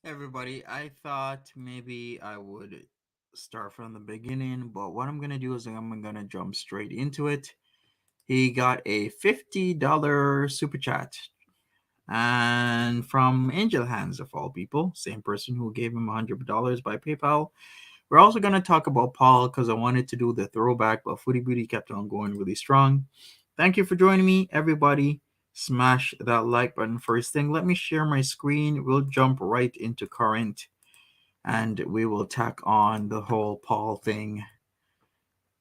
Everybody, I thought maybe I would start from the beginning, but what I'm gonna do is I'm gonna jump straight into it. He got a $50 super chat, and from Angel Hands of all people, same person who gave him $100 by PayPal. We're also gonna talk about Paul because I wanted to do the throwback, but Foodie Booty kept on going really strong. Thank you for joining me, everybody. Smash that like button first thing. Let me share my screen. We'll jump right into current and we will tack on the whole Paul thing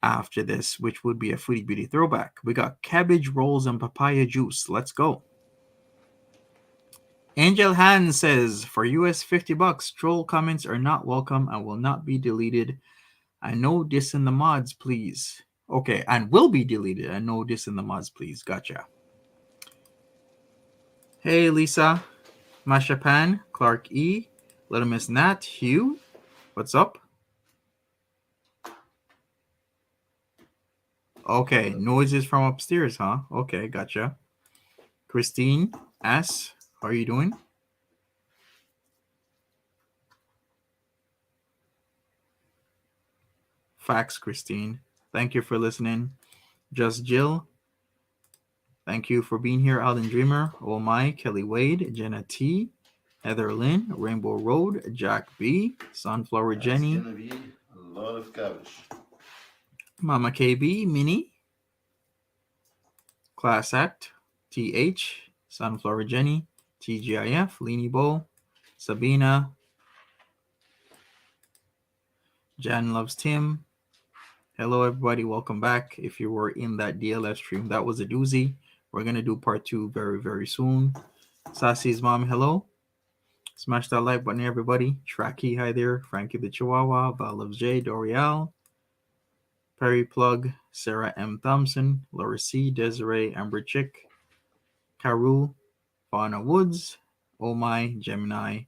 after this, which would be a Foodie Beauty throwback. We got cabbage rolls and papaya juice. Let's go. Angel Han says, for US $50, troll comments are not welcome and will not be deleted. I know this in the mods, please. Okay, and will be deleted. I know this in the mods, please. Gotcha. Hey, Lisa, Masha Pan, Clark E, Little Miss Nat, Hugh, what's up? Okay, noises from upstairs, huh? Okay, gotcha. Christine S, how are you doing? Facts, Christine. Thank you for listening. Just Jill, thank you for being here. Alden Dreamer, Oh My, Kelly Wade, Jenna T, Heather Lynn, Rainbow Road, Jack B, Sunflower Jenny. It's gonna be a lot of cabbage. Mama KB, Minnie, Class Act, TH, Sunflower Jenny, TGIF, Leanie Bo, Sabina, Jan Loves Tim, Hello, everybody. Welcome back. If you were in that DLF stream, that was a doozy. We're going to do part two very, very soon. Sassy's mom, hello. Smash that like button, everybody. Tracky, hi there. Frankie the Chihuahua. Val loves J. Dorial. Perry Plug. Sarah M. Thompson. Laura C. Desiree. Amber Chick. Caru. Fauna Woods. Oh my, Gemini.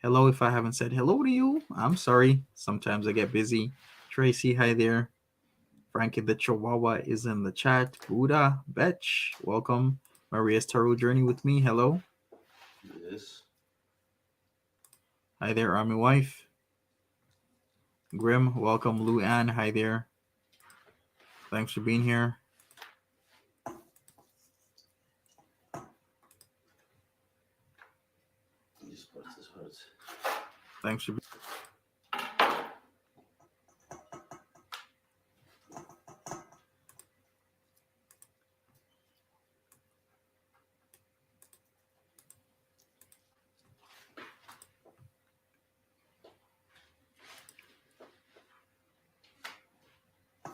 Hello, if I haven't said hello to you, I'm sorry. Sometimes I get busy. Tracy, hi there. Frankie the Chihuahua is in the chat. Buddha, Betch, welcome. Maria's Tarot Journey with me, hello. Yes. Hi there, Army Wife. Grim, welcome. Lou Ann, hi there. Thanks for being here. This part is hurts. Thanks for being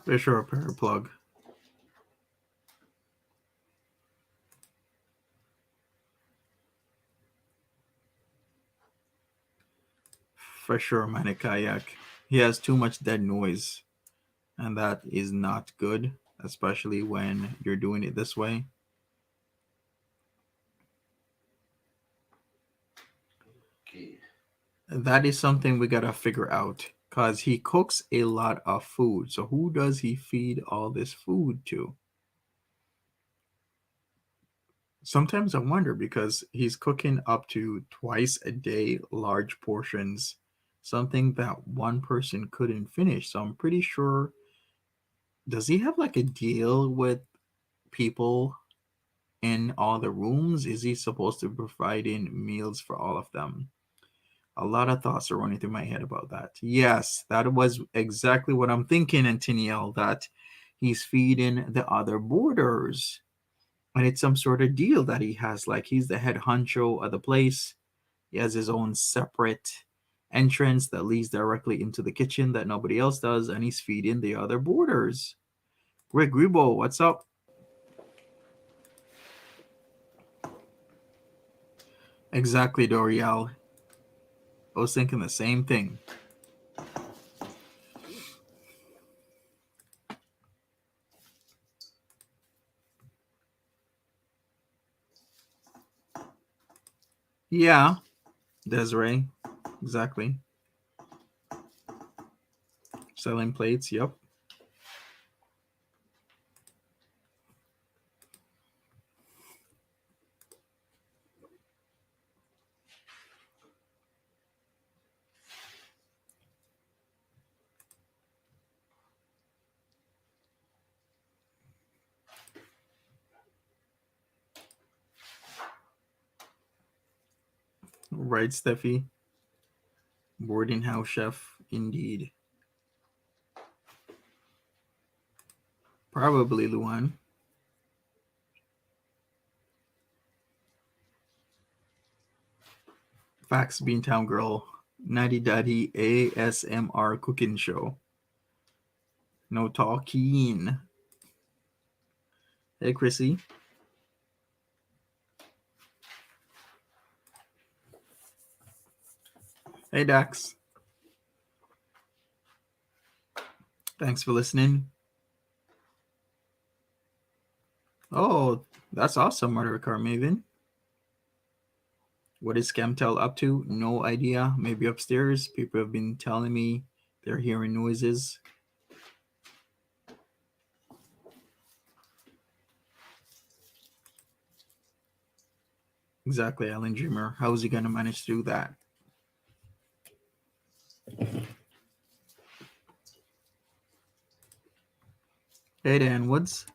for sure a pair plug. For sure, Manic Kayak. He has too much dead noise, and that is not good, especially when you're doing it this way. Okay. That is something we gotta figure out, because he cooks a lot of food. So who does he feed all this food to? Sometimes I wonder, because he's cooking up to twice a day, large portions, something that one person couldn't finish. So I'm pretty sure, does he have like a deal with people in all the rooms? Is he supposed to provide in meals for all of them? A lot of thoughts are running through my head about that. Yes, that was exactly what I'm thinking, Antiniel, that he's feeding the other boarders. And it's some sort of deal that he has. Like, he's the head honcho of the place. He has his own separate entrance that leads directly into the kitchen that nobody else does, and he's feeding the other boarders. Greg Gribo, what's up? Exactly, Dorial. I was thinking the same thing. Yeah, Desiree. Exactly. Selling plates, yep. Right, Steffi. Boarding house chef, indeed. Probably Luan. Facts, Beantown Girl. Natty Daddy ASMR cooking show. No talking. Hey, Chrissy. Hey, Dax. Thanks for listening. Oh, that's awesome, Murder Car Maven. What is Scamtel up to? No idea. Maybe upstairs. People have been telling me they're hearing noises. Exactly, Alan Dreamer. How is he going to manage to do that? Hey, Dan Woods.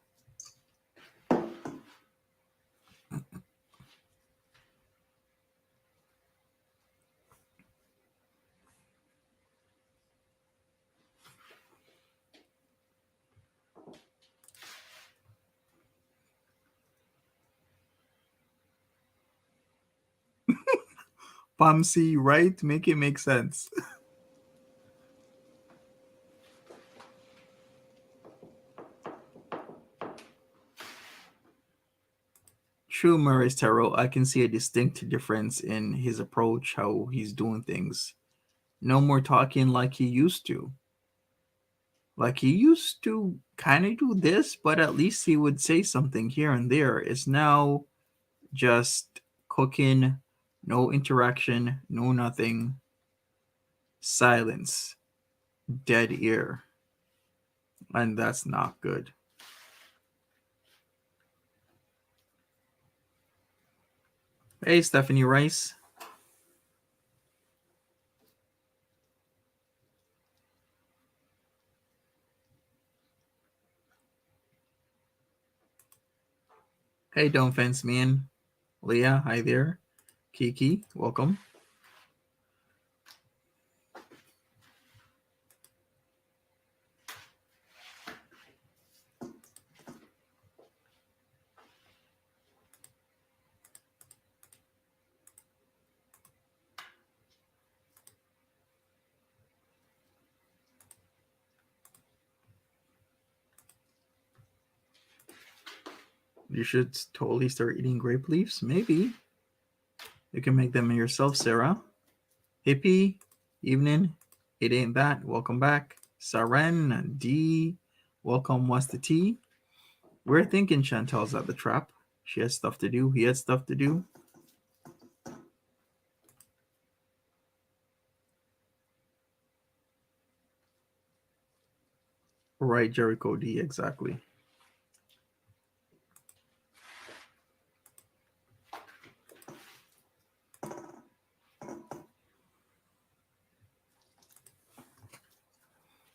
Pumsy, right? Make it make sense. True, Maurice Tarot, I can see a distinct difference in his approach, how he's doing things. No more talking like he used to. Like he used to kind of do this, but at least he would say something here and there. It's now just cooking, no interaction, no nothing, silence, dead ear. And that's not good. Hey, Stephanie Rice. Hey, Don't Fence Man. Leah, hi there. Kiki, welcome. You should totally start eating grape leaves. Maybe. You can make them yourself, Sarah. Hippie, evening. It ain't that. Welcome back. Saren, D, welcome. What's the tea? We're thinking Chantal's at the trap. She has stuff to do. He has stuff to do. Right, Jericho D, exactly.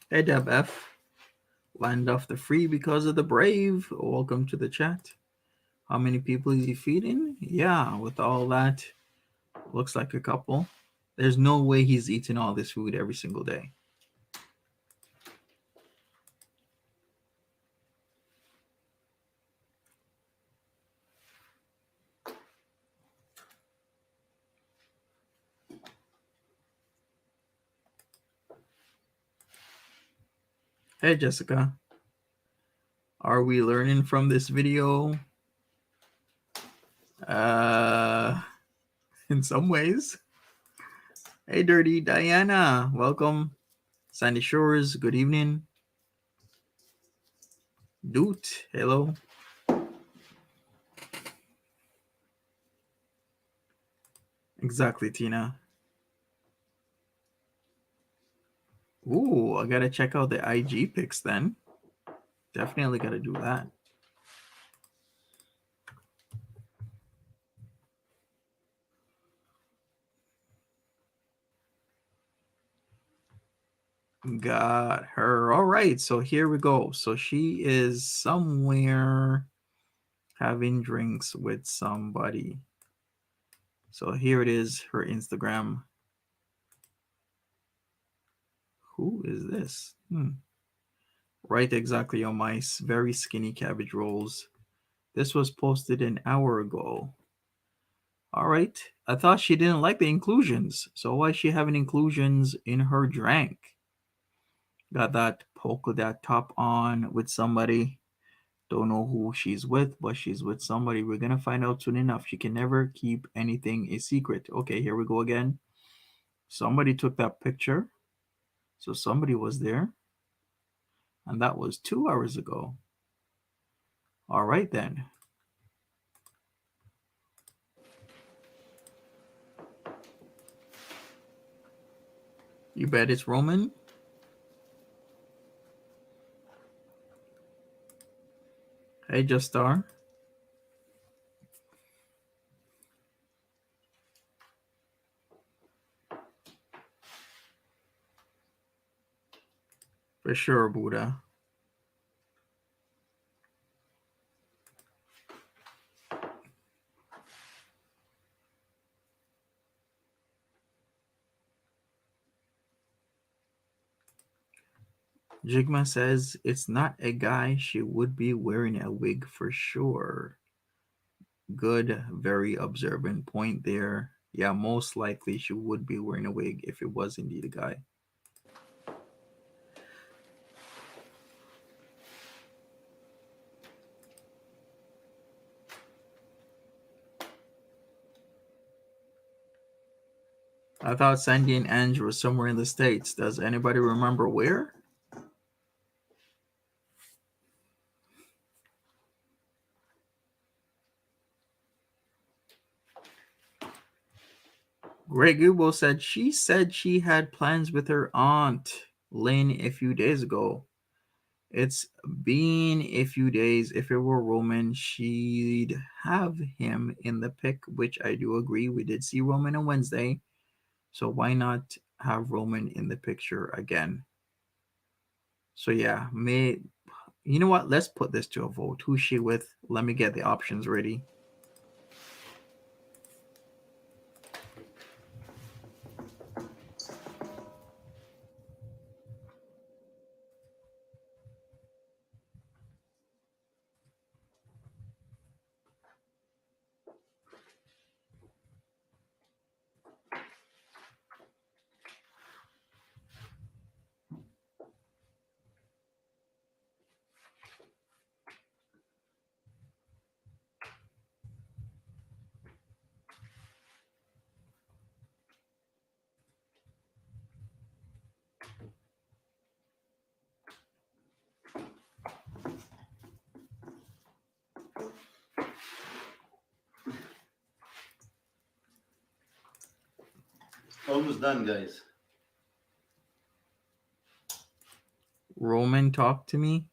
Hey, Deb F. Land off the free because of the brave. Welcome to the chat. How many people is he feeding? Yeah, with all that, looks like a couple. There's no way he's eating all this food every single day. Hey, Jessica. Are we learning from this video? In some ways. Hey, Dirty Diana. Welcome. Sandy Shores, good evening. Doot, hello. Exactly, Tina. Ooh, I gotta check out the IG pics then. Definitely gotta do that. Got her. All right, so here we go. So she is somewhere having drinks with somebody. So here it is, her Instagram. Who is this? Right, exactly, on my very skinny cabbage rolls. This was posted an hour ago. All right. I thought she didn't like the inclusions. So why is she having inclusions in her drink? Got that polka dot top on with somebody. Don't know who she's with, but she's with somebody. We're going to find out soon enough. She can never keep anything a secret. Okay, here we go again. Somebody took that picture. So somebody was there. And that was 2 hours ago. All right, then. You bet it's Roman? Hey, Just Star. For sure, Buddha. Jigma says it's not a guy. She would be wearing a wig for sure. Good, very observant point there. Yeah, most likely she would be wearing a wig if it was indeed a guy. I thought Sandy and Ange were somewhere in the States. Does anybody remember where? Greg Ubo said she had plans with her aunt Lynn a few days ago. It's been a few days. If it were Roman, she'd have him in the pic, which I do agree. We did see Roman on Wednesday, so why not have Roman in the picture again? So yeah, you know what? Let's put this to a vote. Who's she with? Let me get the options ready. Almost done, guys. Roman, talk to me.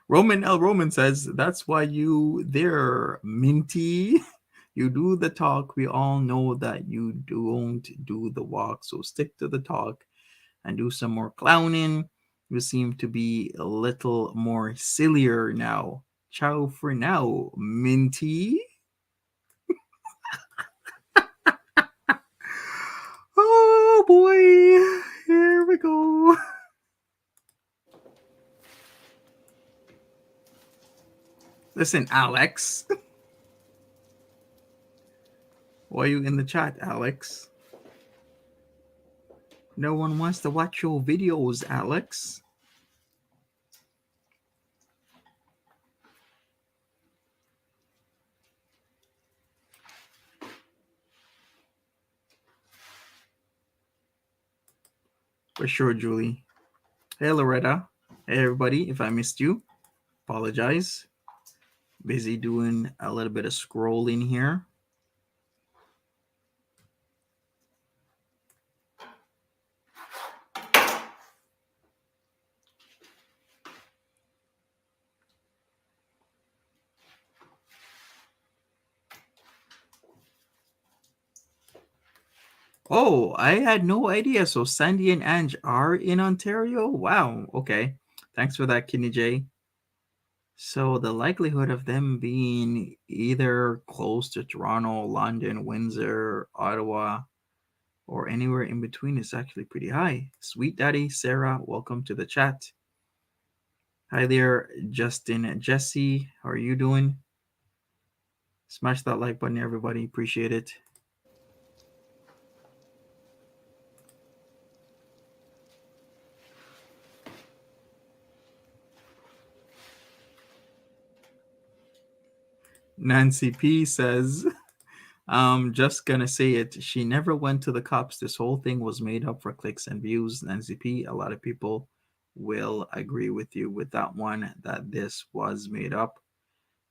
Roman says that's why you there, Minty. You do the talk. We all know that you don't do the walk, so stick to the talk and do some more clowning. You seem to be a little more sillier now. Ciao for now, Minty. Oh boy, here we go. Listen, Alex. Why are you in the chat, Alex? No one wants to watch your videos, Alex. For sure, Julie. Hey, Loretta. Hey, everybody. If I missed you, apologize. Busy doing a little bit of scrolling here. Oh, I had no idea. So Sandy and Ange are in Ontario? Wow. Okay. Thanks for that, Kidney J. So the likelihood of them being either close to Toronto, London, Windsor, Ottawa, or anywhere in between is actually pretty high. Sweet Daddy, Sarah, welcome to the chat. Hi there, Justin and Jesse. How are you doing? Smash that like button, everybody. Appreciate it. Nancy P says, I'm just gonna say it. She never went to the cops. This whole thing was made up for clicks and views. Nancy P, a lot of people will agree with you with that one that this was made up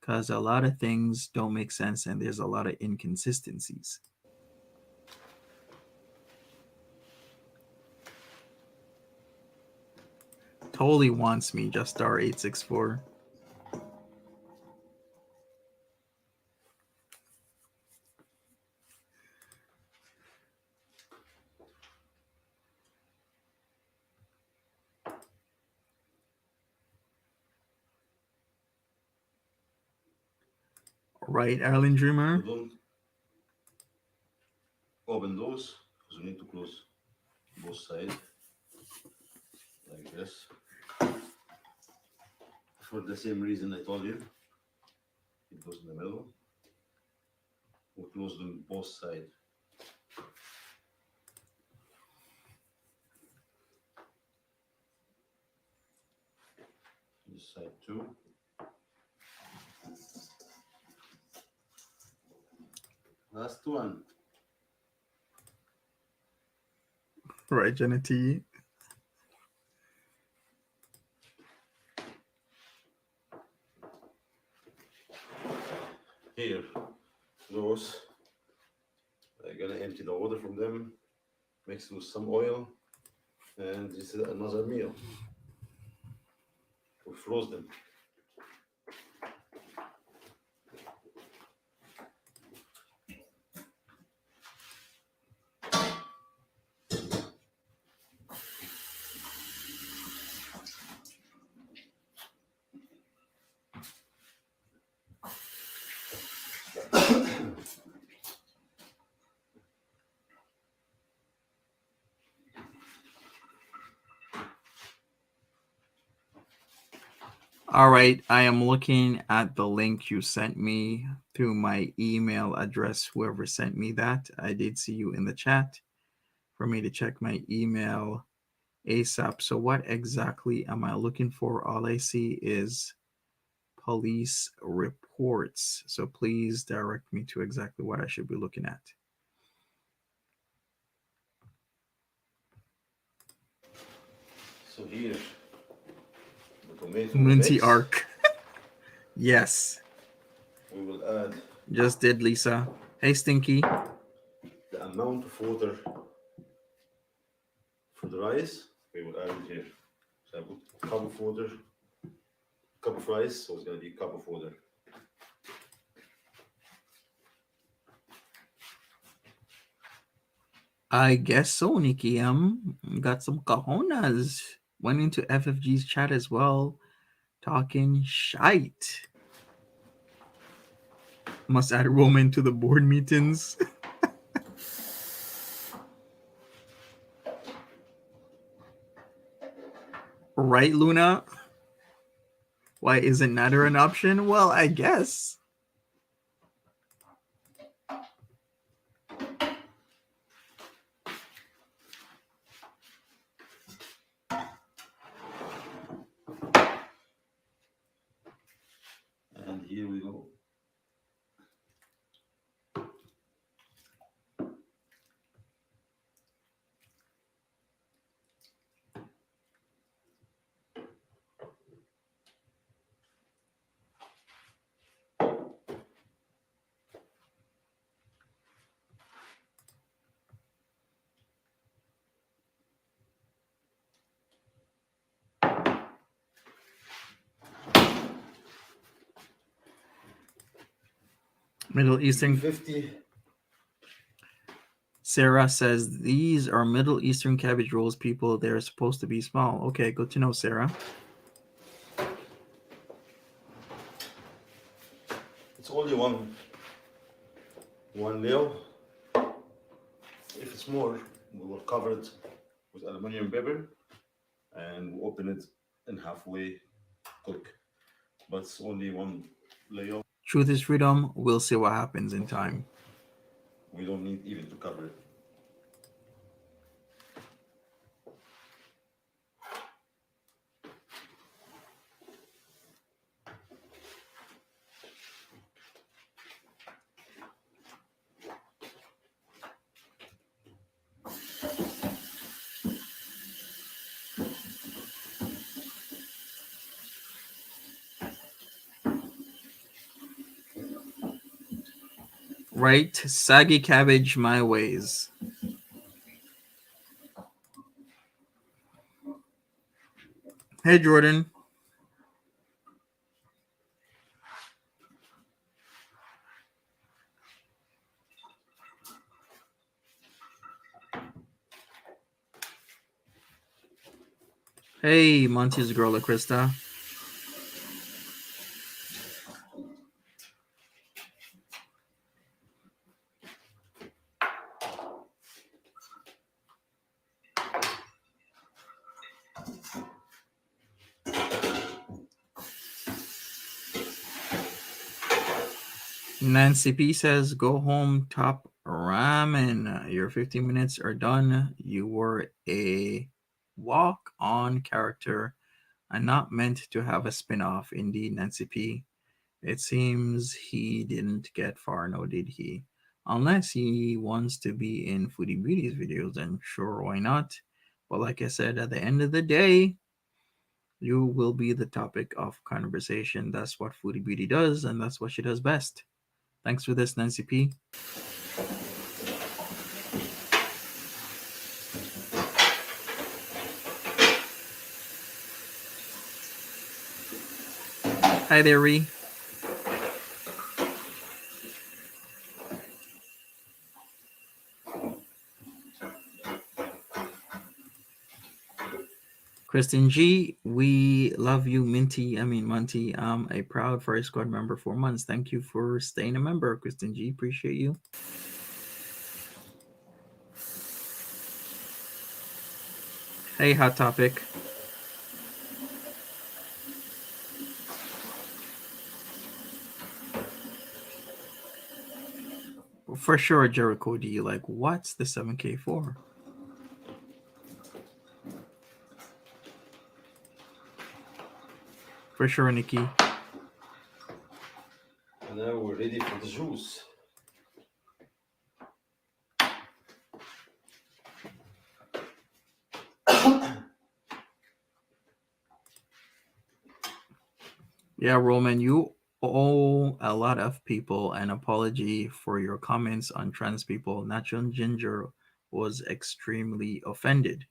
because a lot of things don't make sense and there's a lot of inconsistencies. Totally wants me, just star 864. Right, Arlen Dreamer? open those because we need to close both sides like this. For the same reason I told you, it goes in the middle. We close them both sides. This side too. Last one. Right, Jenna T. Here, those. I'm gonna empty the water from them, mix with some oil, and this is another meal. We froze them. All right, I am looking at the link you sent me through my email address. Whoever sent me that, I did see you in the chat for me to check my email ASAP. So, what exactly am I looking for? All I see is police reports. So, please direct me to exactly what I should be looking at. So here, the tomato Minty mix. arc. Yes. We will add Just did, Lisa. Hey, Stinky. the amount of water for the rice. We will add it here. So I put a cup of water, cup of rice, so it's gonna be a cup of water. I guess so, Nikki M. Got some cojones. Went into FFG's chat as well, talking shite. Must add Roman to the board meetings. Right, Luna? Why isn't Nader an option? Well, I guess. And here we go. Middle Eastern. 50. Sarah says these are Middle Eastern cabbage rolls, people. They're supposed to be small. Okay, good to know, Sarah. It's only one nail. If it's more, we will cover it with aluminum paper and open it and halfway cook. But it's only one layer. Truth is freedom. We'll see what happens in time. We don't need even to cover it. Right? Saggy cabbage my ways. Hey, Jordan. Hey, Monty's girl, Krista. Nancy P says, "Go home, top ramen. Your 15 minutes are done. You were a walk-on character and not meant to have a spin-off." Indeed, Nancy P. It seems he didn't get far, no did he? Unless he wants to be in Foodie Beauty's videos, then sure, why not? But like I said, at the end of the day, you will be the topic of conversation. That's what Foodie Beauty does, and that's what she does best. Thanks for this, Nancy P. Hi there, Ree. Kristen G, we love you, Minty. I mean, Monty. I'm a proud Fire Squad member for months. Thank you for staying a member, Kristen G. Appreciate you. Hey, Hot Topic. For sure, Jericho D. Like, what's the 7K for? For sure, Nikki. And now we're ready for the juice. Yeah, Roman, you owe a lot of people an apology for your comments on trans people. Natural Ginger was extremely offended.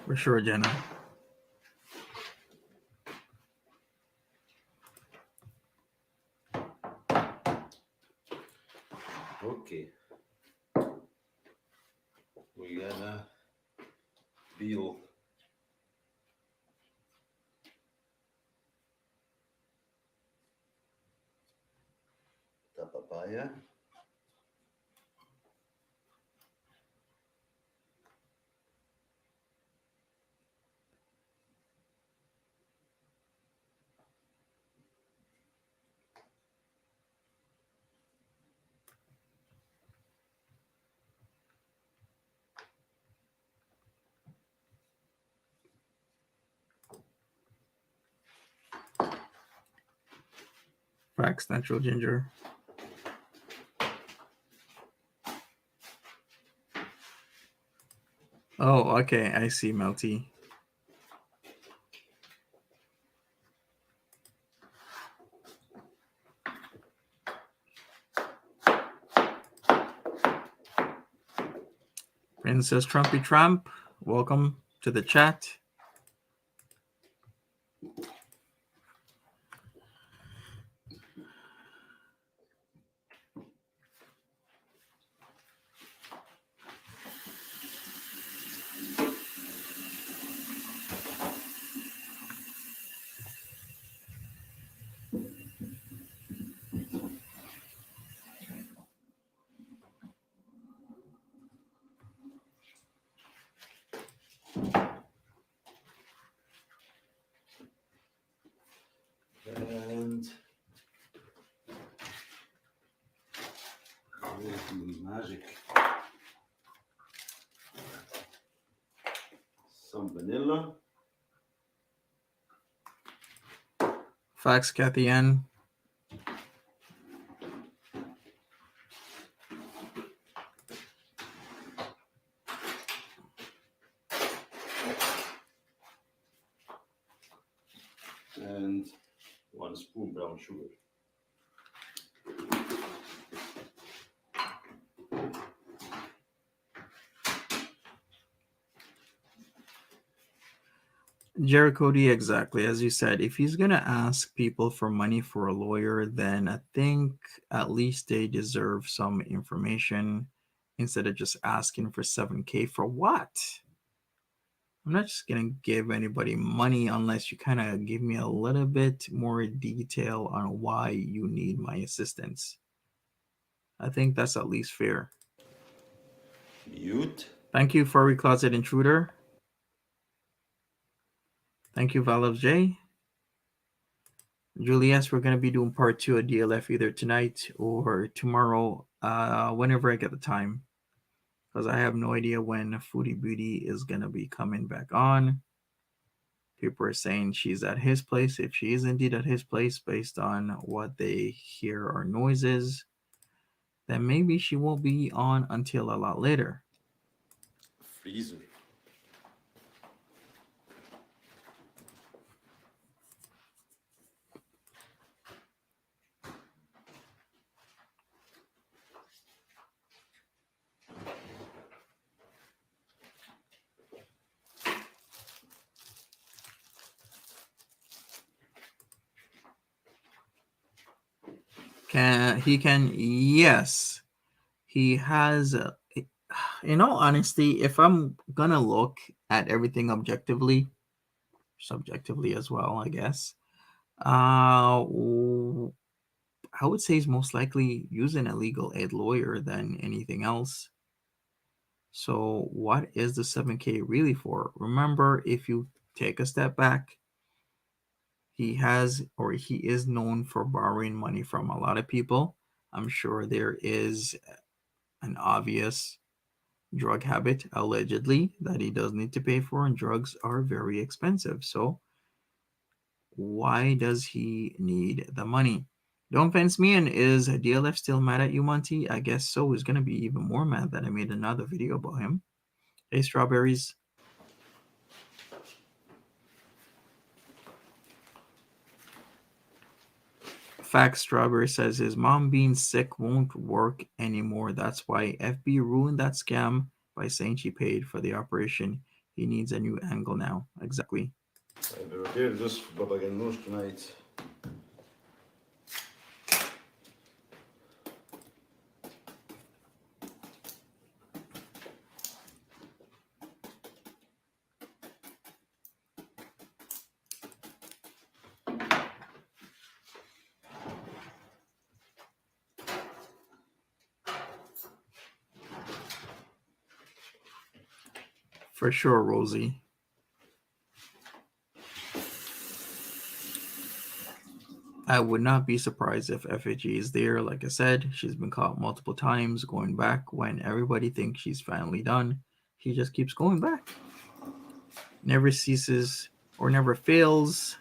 For sure, Jenna. Okay. We're gonna peel the papaya. Facts, Natural Ginger. Oh, okay. I see, Melty. Princess Trumpy Trump, welcome to the chat. And where's the magic? Some vanilla. Facts, Kathy Ann. And 1 spoon brown sugar. Jericho D, exactly. As you said, if he's going to ask people for money for a lawyer, then I think at least they deserve some information instead of just asking for 7K for what? I'm not just going to give anybody money unless you kind of give me a little bit more detail on why you need my assistance. I think that's at least fair. Mute. Thank you, Furry Closet Intruder. Thank you, Val of J. Julius, we're gonna be doing part 2 of DLF either tonight or tomorrow, whenever I get the time, because I have no idea when Foodie Beauty is gonna be coming back on. People are saying she's at his place. If she is indeed at his place, based on what they hear are noises, then maybe she won't be on until a lot later. Freezer. Can yes, he has. In all honesty, if I'm gonna look at everything objectively, subjectively as well, I guess. I would say he's most likely using a legal aid lawyer than anything else. So, what is the 7K really for? Remember, if you take a step back, he has or he is known for borrowing money from a lot of people. I'm sure there is an obvious drug habit, allegedly, that he does need to pay for, and drugs are very expensive. So, why does he need the money? Don't fence me in. Is DLF still mad at you, Monty? I guess so. He's gonna be even more mad that I made another video about him. Hey, strawberries. Fact Strawberry says his mom being sick won't work anymore. That's why FB ruined that scam by saying she paid for the operation. He needs a new angle now. Exactly. I prepared this for Baba Ganoush tonight. For sure, Rosie. I would not be surprised if FAG is there. Like I said, she's been caught multiple times going back when everybody thinks she's finally done. She just keeps going back. Never ceases or never fails.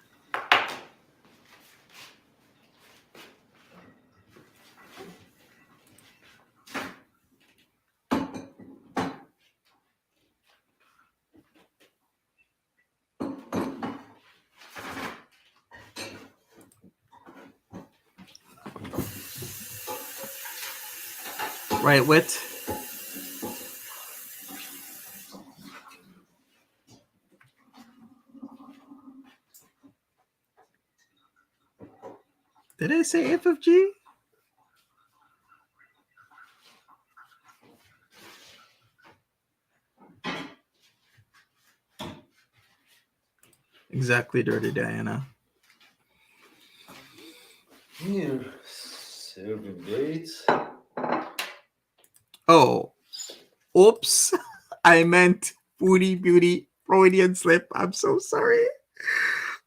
Right, Wit? Did I say FFG? Exactly, Dirty Diana. Here, serving dates. Oh, oops. I meant Foodie Beauty Freudian slip. I'm so sorry.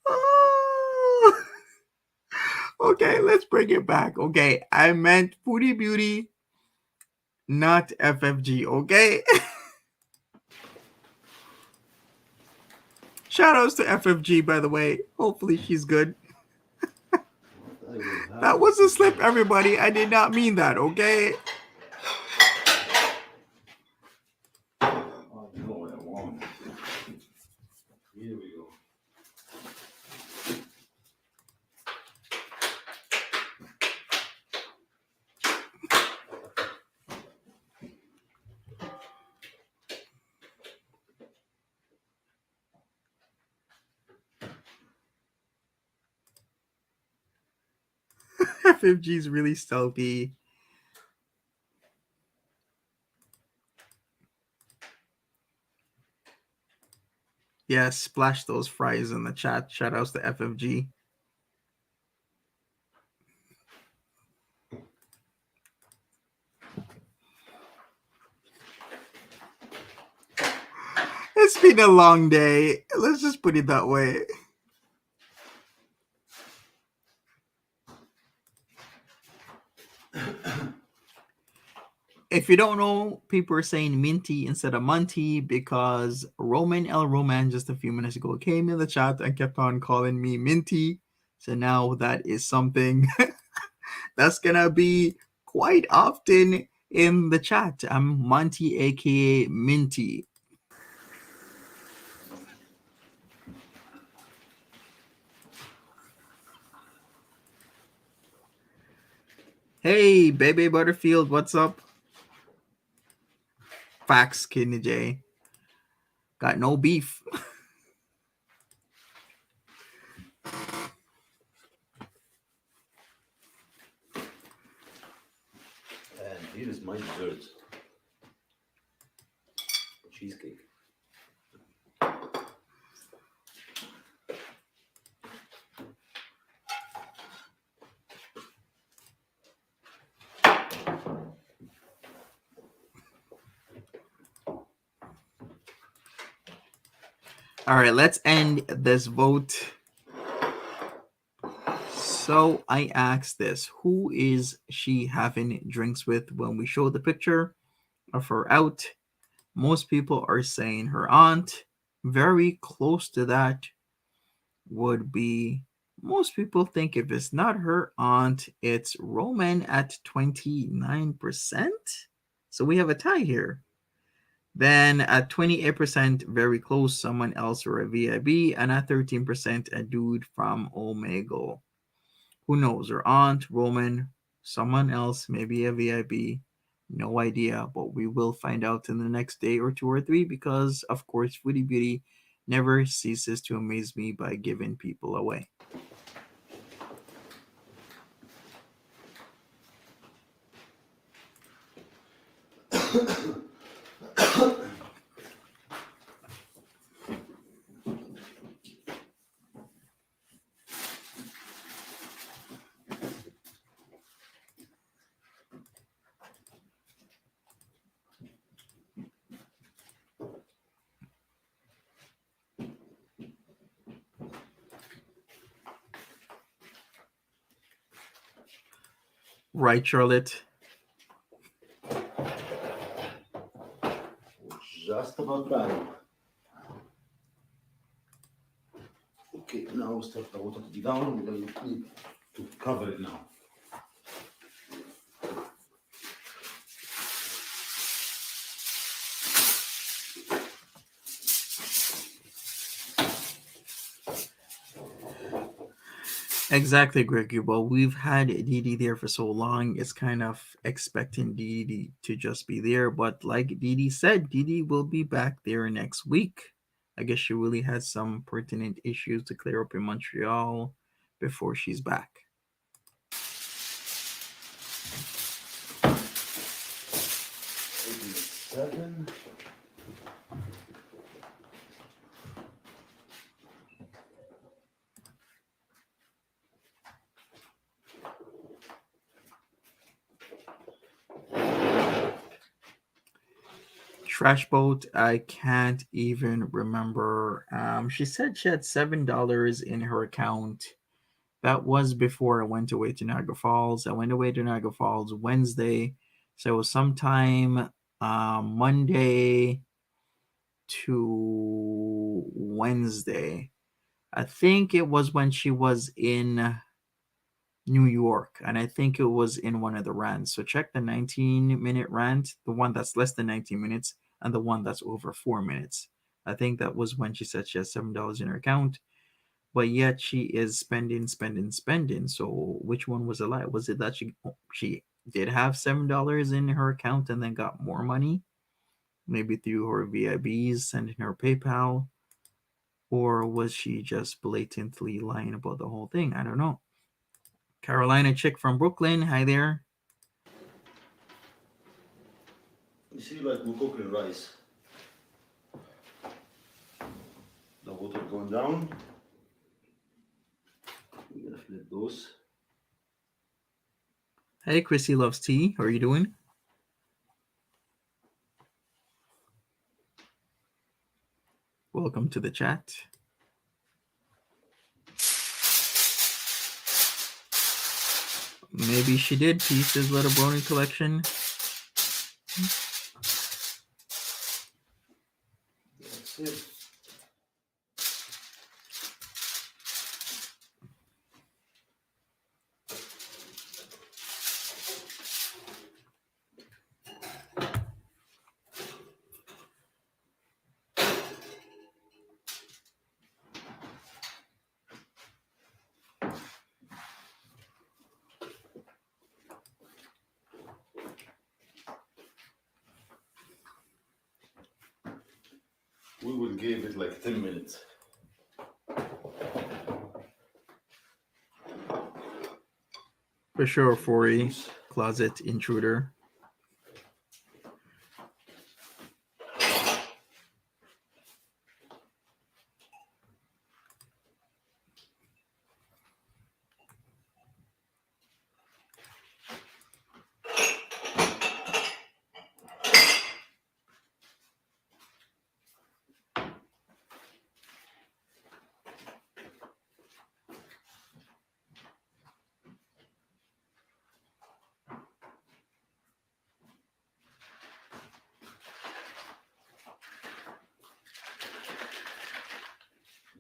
Oh. Okay, let's bring it back. Okay, I meant Foodie Beauty, not FFG. Okay. Shout outs to FFG, by the way. Hopefully she's good. That was a slip, everybody. I did not mean that, okay? I know what I want. Here we go. FFG is really stealthy. Yes, splash those fries in the chat. Shout outs to FFG. It's been a long day. Let's just put it that way. If you don't know, people are saying minty instead of Monty because Roman L. Roman just a few minutes ago came in the chat and kept on calling me Minty. So now that is something that's gonna be quite often in the chat. I'm Monty, aka Minty. Hey, Baby Butterfield, what's up? Facts, Kidney J. Got no beef. And here is my dessert. Cheesecake. All right, let's end this vote. So I asked this: who is she having drinks with when we show the picture of her out? Most people are saying her aunt. Very close to that would be, most people think if it's not her aunt, it's Roman at 29%. So we have a tie here. Then at 28%, very close, someone else or a VIB, and at 13%, a dude from Omegle. Who knows? Her aunt, Roman, someone else, maybe a VIB. No idea, but we will find out in the next day or two or three because, of course, Foodie Beauty never ceases to amaze me by giving people away. Right, Charlotte? Just about done. Okay, now we start the water to be down. We're going to need to cover it now. Exactly, Gregory. Well, we've had Didi there for so long, it's kind of expecting Didi to just be there. But like Didi said, Didi will be back there next week. I guess she really has some pertinent issues to clear up in Montreal before she's back. Seven. Trash boat, I can't even remember. She said she had $7 in her account. That was before I went away to Niagara Falls. I went away to Niagara Falls Wednesday, so it was sometime Monday to Wednesday. I think it was when she was in New York, and I think it was in one of the rants. So check the 19-minute rant, the one that's less than 19 minutes, and the one that's over 4 minutes. I think that was when she said she has $7 in her account, but yet she is spending, spending, spending. So which one was a lie? Was it that she did have $7 in her account and then got more money, maybe through her VIBs, sending her PayPal, or was she just blatantly lying about the whole thing? I don't know. Carolina chick from Brooklyn, hi there. You see, like we're cooking rice. The water going down. We're gonna flip those. Hey, Chrissy loves tea. How are you doing? welcome to the chat. Maybe she did piece his little brony collection. That's it. We will give it like 10 minutes. For sure, for a closet intruder.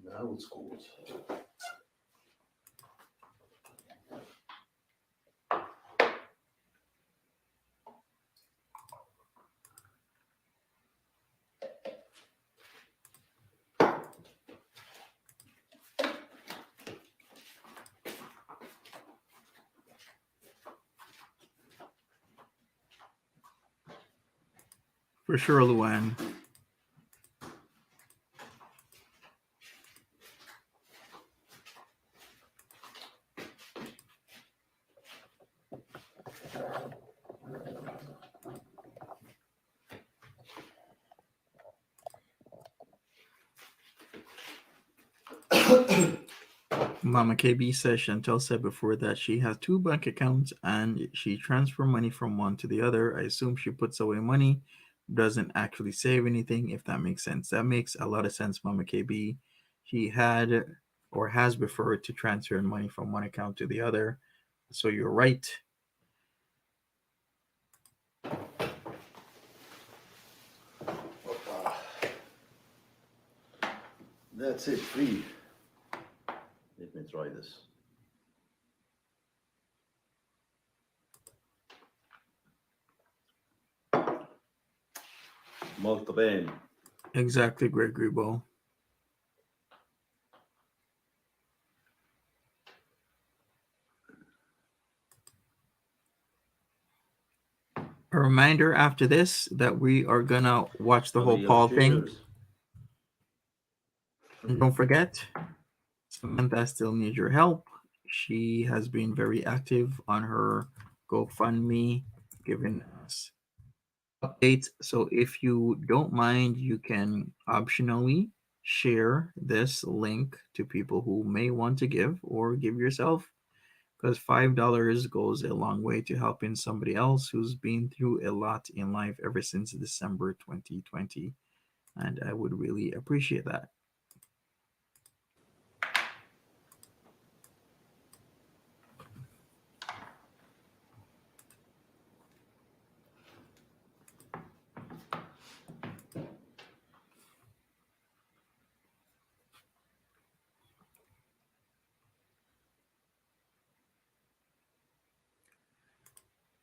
Now it's cold. For sure, Luan. Mama KB says Chantal said before that she has two bank accounts and she transfer money from one to the other. I assume she puts away money, doesn't actually save anything, if that makes sense. That makes a lot of sense, Mama KB. She had or has preferred to transfer money from one account to the other. So you're right. That's it, free. Let me try this. Molto bene. Exactly, Gregory Ball. A reminder after this that we are gonna watch the whole Real Paul thing. cheers. And don't forget, Samantha still needs your help. She has been very active on her GoFundMe, giving us updates. So if you don't mind, you can optionally share this link to people who may want to give or give yourself, because $5 goes a long way to helping somebody else who's been through a lot in life ever since December 2020. And I would really appreciate that.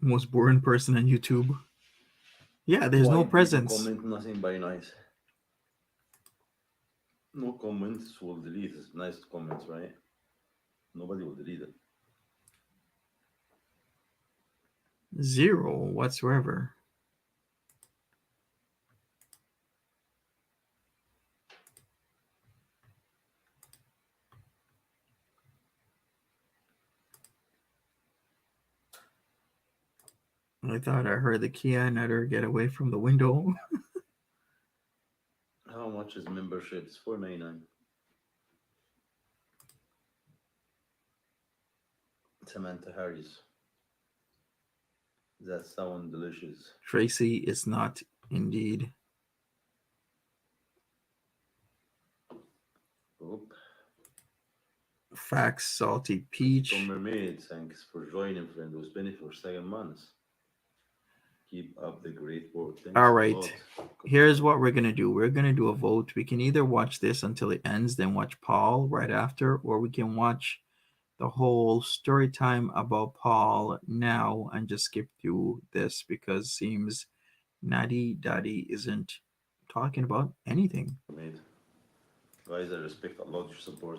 Most boring person on YouTube. Yeah, there's no Why people presence. comment nothing by nice. No comments will delete it. Nice comments, right? Nobody will delete it. Zero whatsoever. I thought I heard the Kia Nader get away from the window. How much is membership? It's $4.99. Samantha Harris. That sounds delicious. Tracy is not indeed. Facts, Salty Peach. Mermaid, thanks for joining, friend. Was Benny for 2 months. Keep up the great work. Thanks All a right. lot. Here's what we're gonna do. We're gonna do a vote. We can either watch this until it ends, then watch Paul right after, or we can watch the whole story time about Paul now and just skip through this because seems Natty Daddy isn't talking about anything. Mermaid. Guys, I respect a lot your support.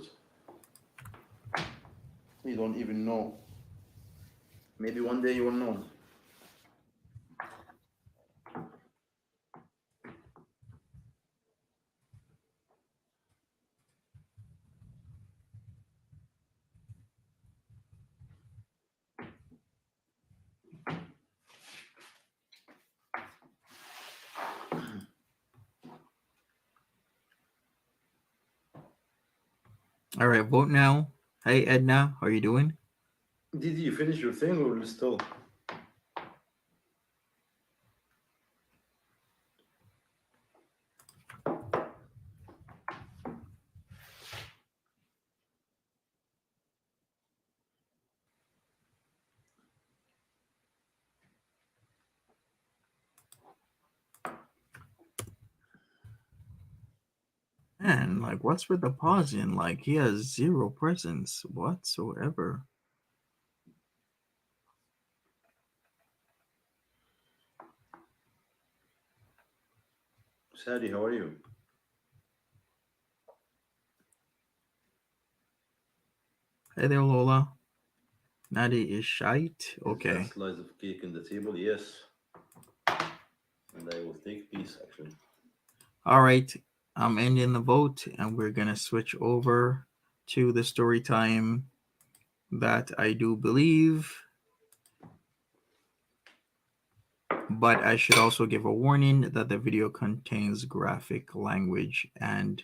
You don't even know. Maybe one day you will know. All right, vote now. Hey Edna, how are you doing? Did you finish your thing or still? Man, like what's with the pausing? Like he has zero presence whatsoever. Sadie, how are you? Hey there, Lola. Natty is shite. Is Okay. that slice of cake on the table? Yes. And I will take peace actually. All right, I'm ending the vote, and we're gonna switch over to the story time that I do believe. But I should also give a warning that the video contains graphic language and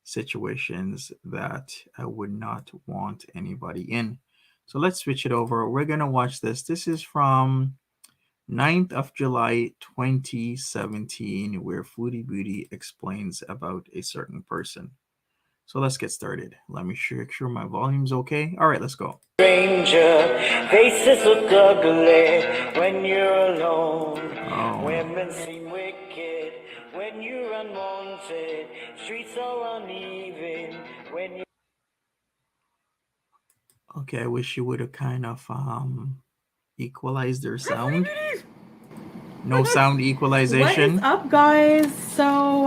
situations that I would not want anybody in. So let's switch it over. We're gonna watch this. This is from 9th of July 2017, where Foodie Beauty explains about a certain person. So let's get started. Let me make sure my volume's okay. All right, let's go. Stranger, faces look ugly when you're alone. Oh. Women seem wicked when you're unwanted. Streets are uneven when you. Okay, I wish you would have kind of equalized their sound. No sound equalization. What is up, guys? So,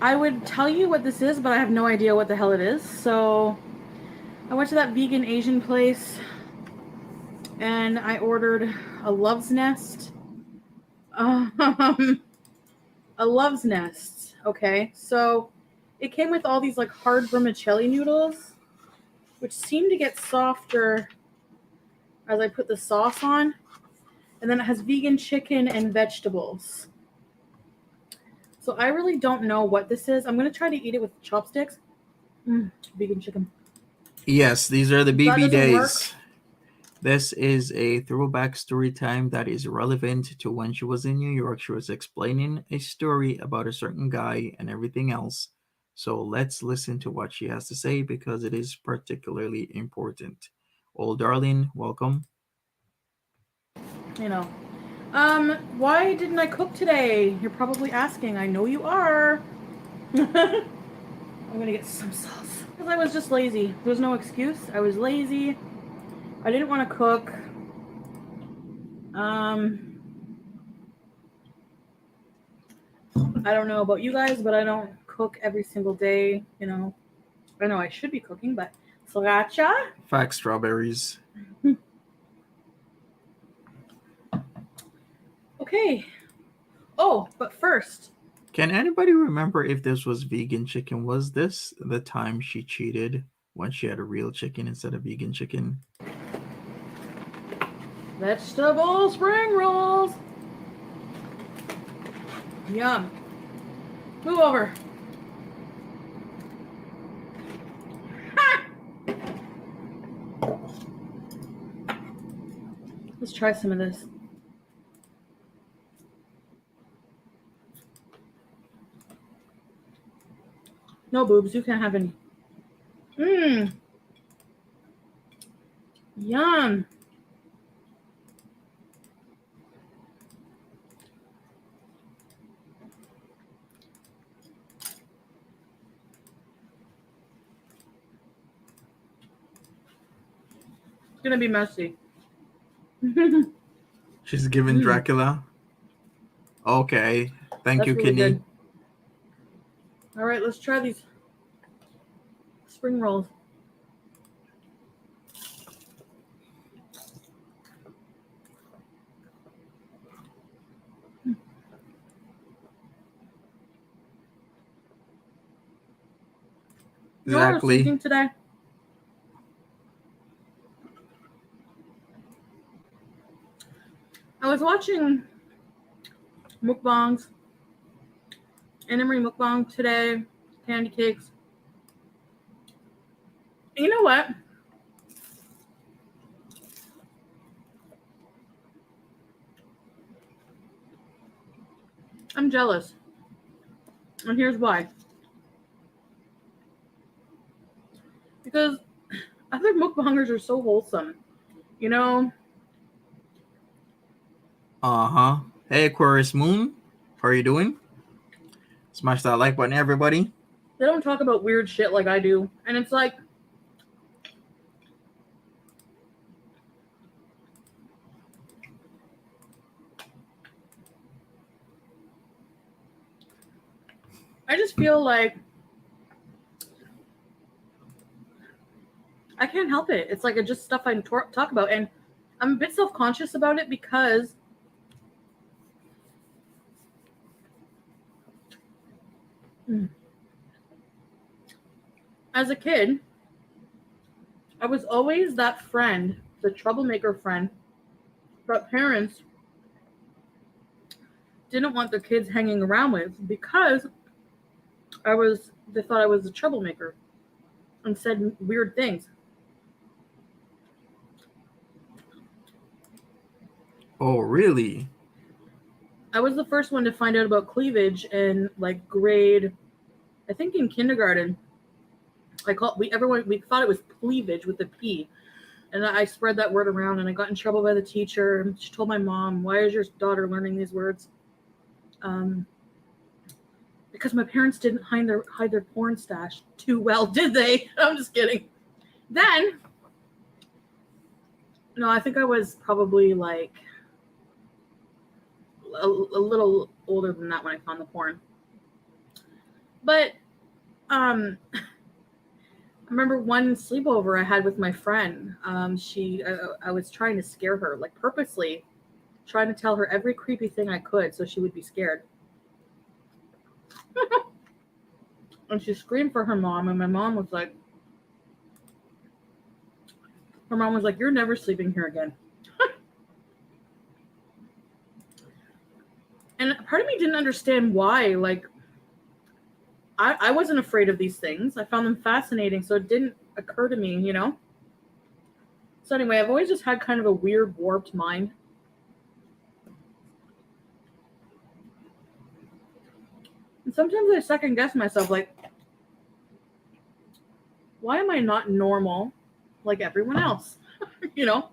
I would tell you what this is, but I have no idea what the hell it is. So, I went to that vegan Asian place and I ordered a love's nest. A love's nest. Okay, so it came with all these like hard vermicelli noodles, which seem to get softer as I put the sauce on. And then it has vegan chicken and vegetables. So I really don't know what this is. I'm going to try to eat it with chopsticks. Vegan chicken. Yes, these are the That BB doesn't days. work. This is a throwback story time that is relevant to when she was in New York. She was explaining a story about a certain guy and everything else. So let's listen to what she has to say because it is particularly important. Old darling, welcome. You know. Why didn't I cook today? You're probably asking. I know you are. I'm gonna get some sauce. Because I was just lazy. There's no excuse. I was lazy. I didn't want to cook. I don't know about you guys, but I don't cook every single day, you know. I know I should be cooking, but sriracha. Fact strawberries. Okay. Oh, but first. Can anybody remember if this was vegan chicken? Was this the time she cheated when she had a real chicken instead of vegan chicken? Vegetable spring rolls. Yum. Move over. Ha! Let's try some of this. No boobs, you can't have any. Mmm. Yum. It's gonna be messy. She's giving Dracula. Okay. Thank That's you, really Kidney. good. All right, let's try these spring rolls. You know what I was Exactly. thinking today? I was watching mukbangs, anime mukbang today, candy cakes. And you know what? I'm jealous. And here's why. Because other mukbangers are so wholesome. You know? Uh-huh. Hey, Aquarius Moon. How are you doing? Smash that like button, everybody. They don't talk about weird shit like I do. And it's like, I just feel like I can't help it. It's like it's just stuff I talk about. And I'm a bit self-conscious about it because as a kid, I was always that friend, the troublemaker friend, that parents didn't want their kids hanging around with because they thought I was a troublemaker and said weird things. Oh, really? I was the first one to find out about cleavage in like grade, I think in kindergarten. We thought it was cleavage with a P. And I spread that word around and I got in trouble by the teacher. She told my mom, "Why is your daughter learning these words?" Because my parents didn't hide their porn stash too well, did they? I'm just kidding. Then, no, I think I was probably like a little older than that when I found the porn. But I remember one sleepover I had with my friend. I was trying to scare her, like purposely trying to tell her every creepy thing I could so she would be scared. And she screamed for her mom, and my mom was like, "You're never sleeping here again." And part of me didn't understand why. Like, I wasn't afraid of these things. I found them fascinating, so it didn't occur to me, you know? So anyway, I've always just had kind of a weird, warped mind. And sometimes I second guess myself, like, why am I not normal like everyone else? You know?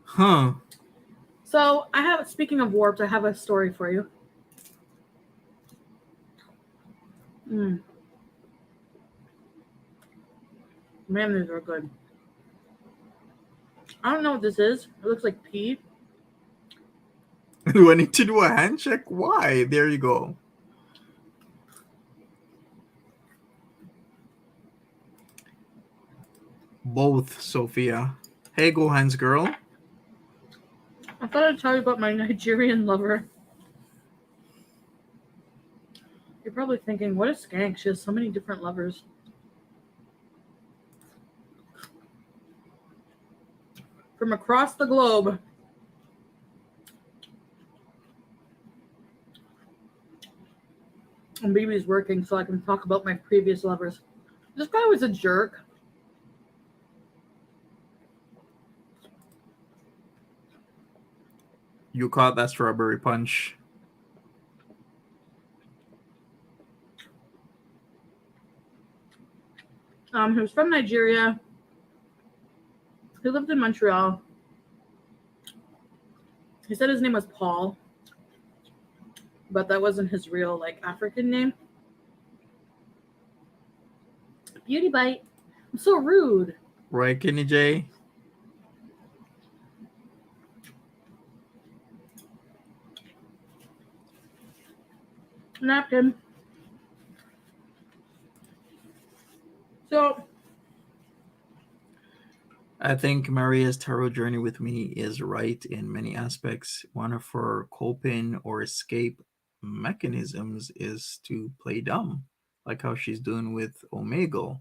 Huh. So speaking of warped, I have a story for you. Man, these are good. I don't know what this is. It looks like pea. Do I need to do a hand check? Why? There you go. Both, Sophia. Hey, Gohan's girl. I thought I'd tell you about my Nigerian lover. You're probably thinking, what a skank. She has so many different lovers. From across the globe. And BB's working so I can talk about my previous lovers. This guy was a jerk. You caught that strawberry punch. He was from Nigeria. He lived in Montreal. He said his name was Paul, but that wasn't his real like African name. Beauty bite. I'm so rude. Right, Kenny J? Napkin. So I think Maria's tarot journey with me is right in many aspects. One of her coping or escape mechanisms is to play dumb, like how she's doing with Omegle.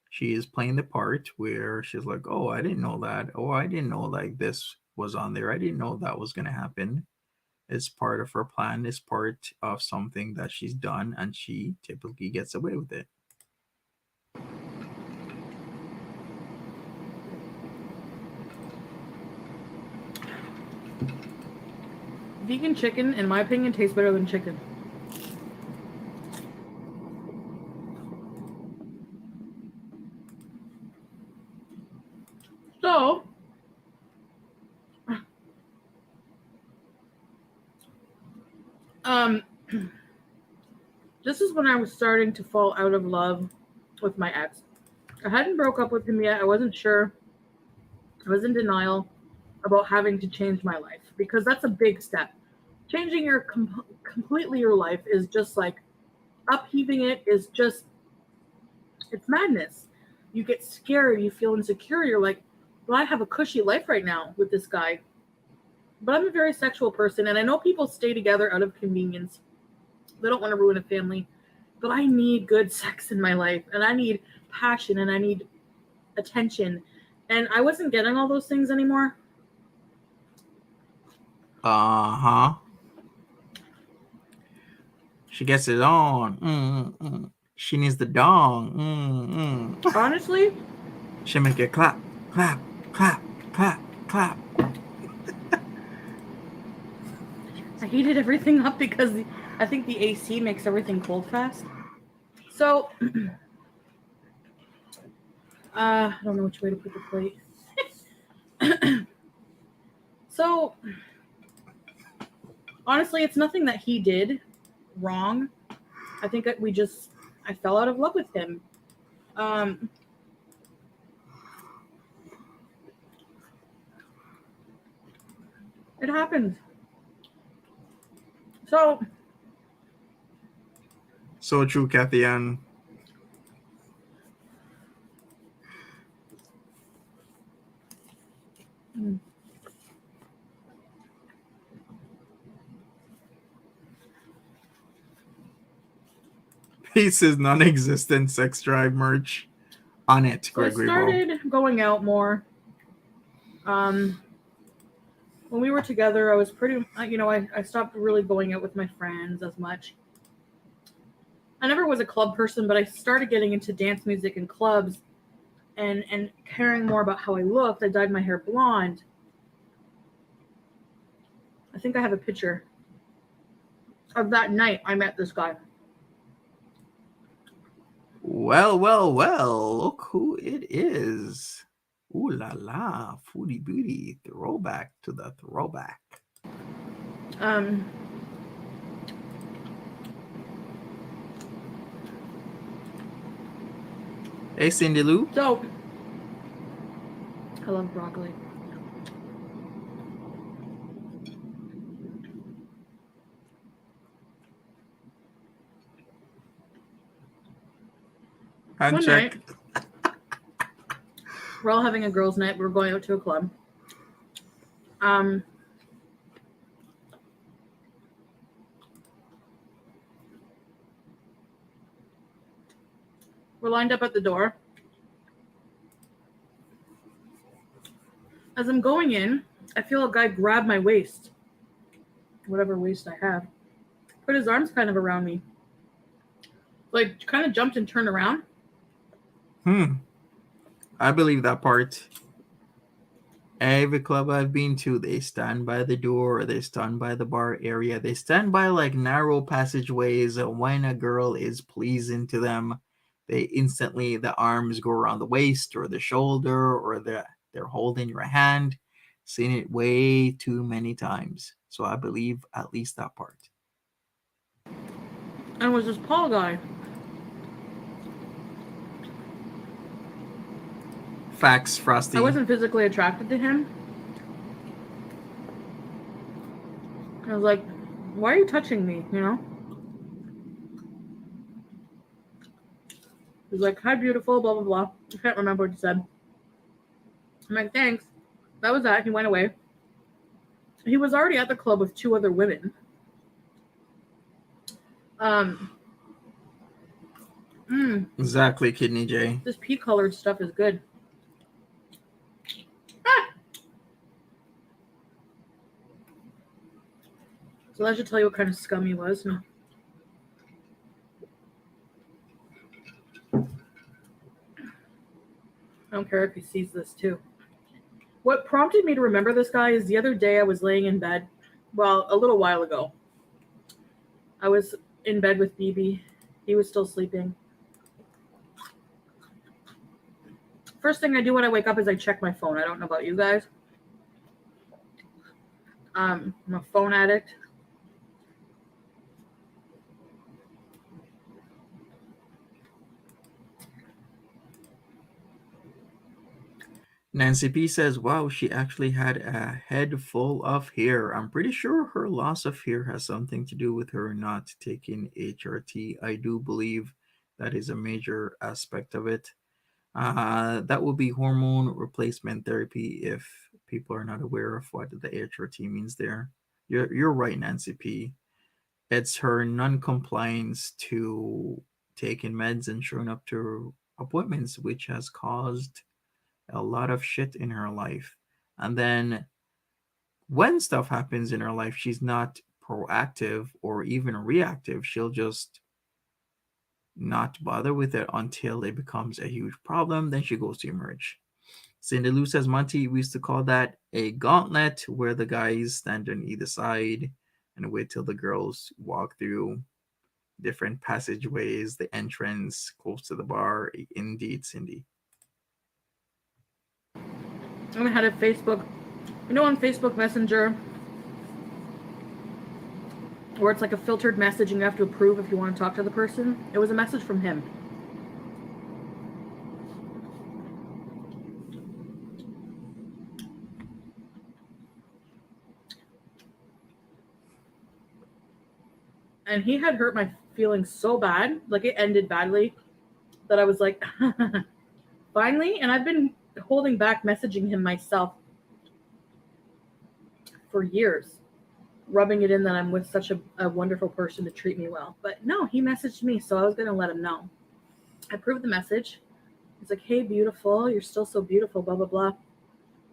She is playing the part where she's like, "Oh, I didn't know that. Oh, I didn't know like this was on there. I didn't know that was gonna happen." It's part of her plan. It's part of something that she's done, and she typically gets away with it. vegan chicken, in my opinion, tastes better than chicken. So, this is when I was starting to fall out of love with my ex. I hadn't broke up with him yet. I wasn't sure. I was in denial about having to change my life because that's a big step. Changing your completely your life is just like upheaving it is just it's madness. You get scared, you feel insecure, you're like, well, I have a cushy life right now with this guy. But I'm a very sexual person and I know people stay together out of convenience. They don't want to ruin a family. But I need good sex in my life and I need passion and I need attention. And I wasn't getting all those things anymore. Uh-huh. She gets it on. She needs the dong. Honestly, She make it clap, clap, clap, clap, clap. I heated everything up because I think the AC makes everything cold fast. So, I don't know which way to put the plate. So, honestly, it's nothing that he did wrong. I think that I fell out of love with him. It happens. So true, Kathy Ann. Pieces non-existent sex drive merch on it, So I Gregory started going out more. When we were together, I was pretty, I stopped really going out with my friends as much. I never was a club person, but I started getting into dance music and clubs and caring more about how I looked. I dyed my hair blonde. I think I have a picture of that night I met this guy. Well, look who it is. Ooh la la, foodie booty, throwback to the throwback. Hey, Cindy Lou. So, I love broccoli. Hand One check. night, we're all having a girls' night. We're going out to a club. We're lined up at the door. As I'm going in, I feel a guy grab my waist, whatever waist I have, put his arms kind of around me. Like, kind of jumped and turned around. I believe that part. Every club I've been to, they stand by the door, or they stand by the bar area. They stand by like narrow passageways. When a girl is pleasing to them, they instantly, the arms go around the waist or the shoulder or the They're holding your hand. Seen it way too many times. So I believe at least that part. And it was this Paul guy. Facts, Frosty. I wasn't physically attracted to him. I was like, why are you touching me, you know? He was like, hi, beautiful, blah, blah, blah. I can't remember what he said. I'm like, thanks. That was that. He went away. He was already at the club with 2 other women. Exactly, Kidney J. This pea-colored stuff is good. Ah! So that should tell you what kind of scum he was. No. I don't care if he sees this too. What prompted me to remember this guy is the other day I was laying in bed. Well, a little while ago. I was in bed with BB. He was still sleeping. First thing I do when I wake up is I check my phone. I don't know about you guys. I'm a phone addict. Nancy P says, wow, she actually had a head full of hair. I'm pretty sure her loss of hair has something to do with her not taking HRT. I do believe that is a major aspect of it. That will be hormone replacement therapy if people are not aware of what the HRT means there. You're right, Nancy P. It's her non-compliance to taking meds and showing up to appointments, which has caused a lot of shit in her life. And then when stuff happens in her life, she's not proactive or even reactive. She'll just not bother with it until it becomes a huge problem. Then she goes to emerge. Cindy Lou says, Monty, we used to call that a gauntlet where the guys stand on either side and wait till the girls walk through different passageways, the entrance close to the bar. Indeed, Cindy. I had a Facebook, on Facebook Messenger, where it's like a filtered message and you have to approve if you want to talk to the person. It was a message from him. And he had hurt my feelings so bad, like it ended badly, that I was like, finally. And I've been holding back messaging him myself for years, rubbing it in that I'm with such a wonderful person to treat me well. But no, he messaged me, so I was going to let him know. I approved the message. He's like, hey, beautiful, you're still so beautiful, blah, blah, blah.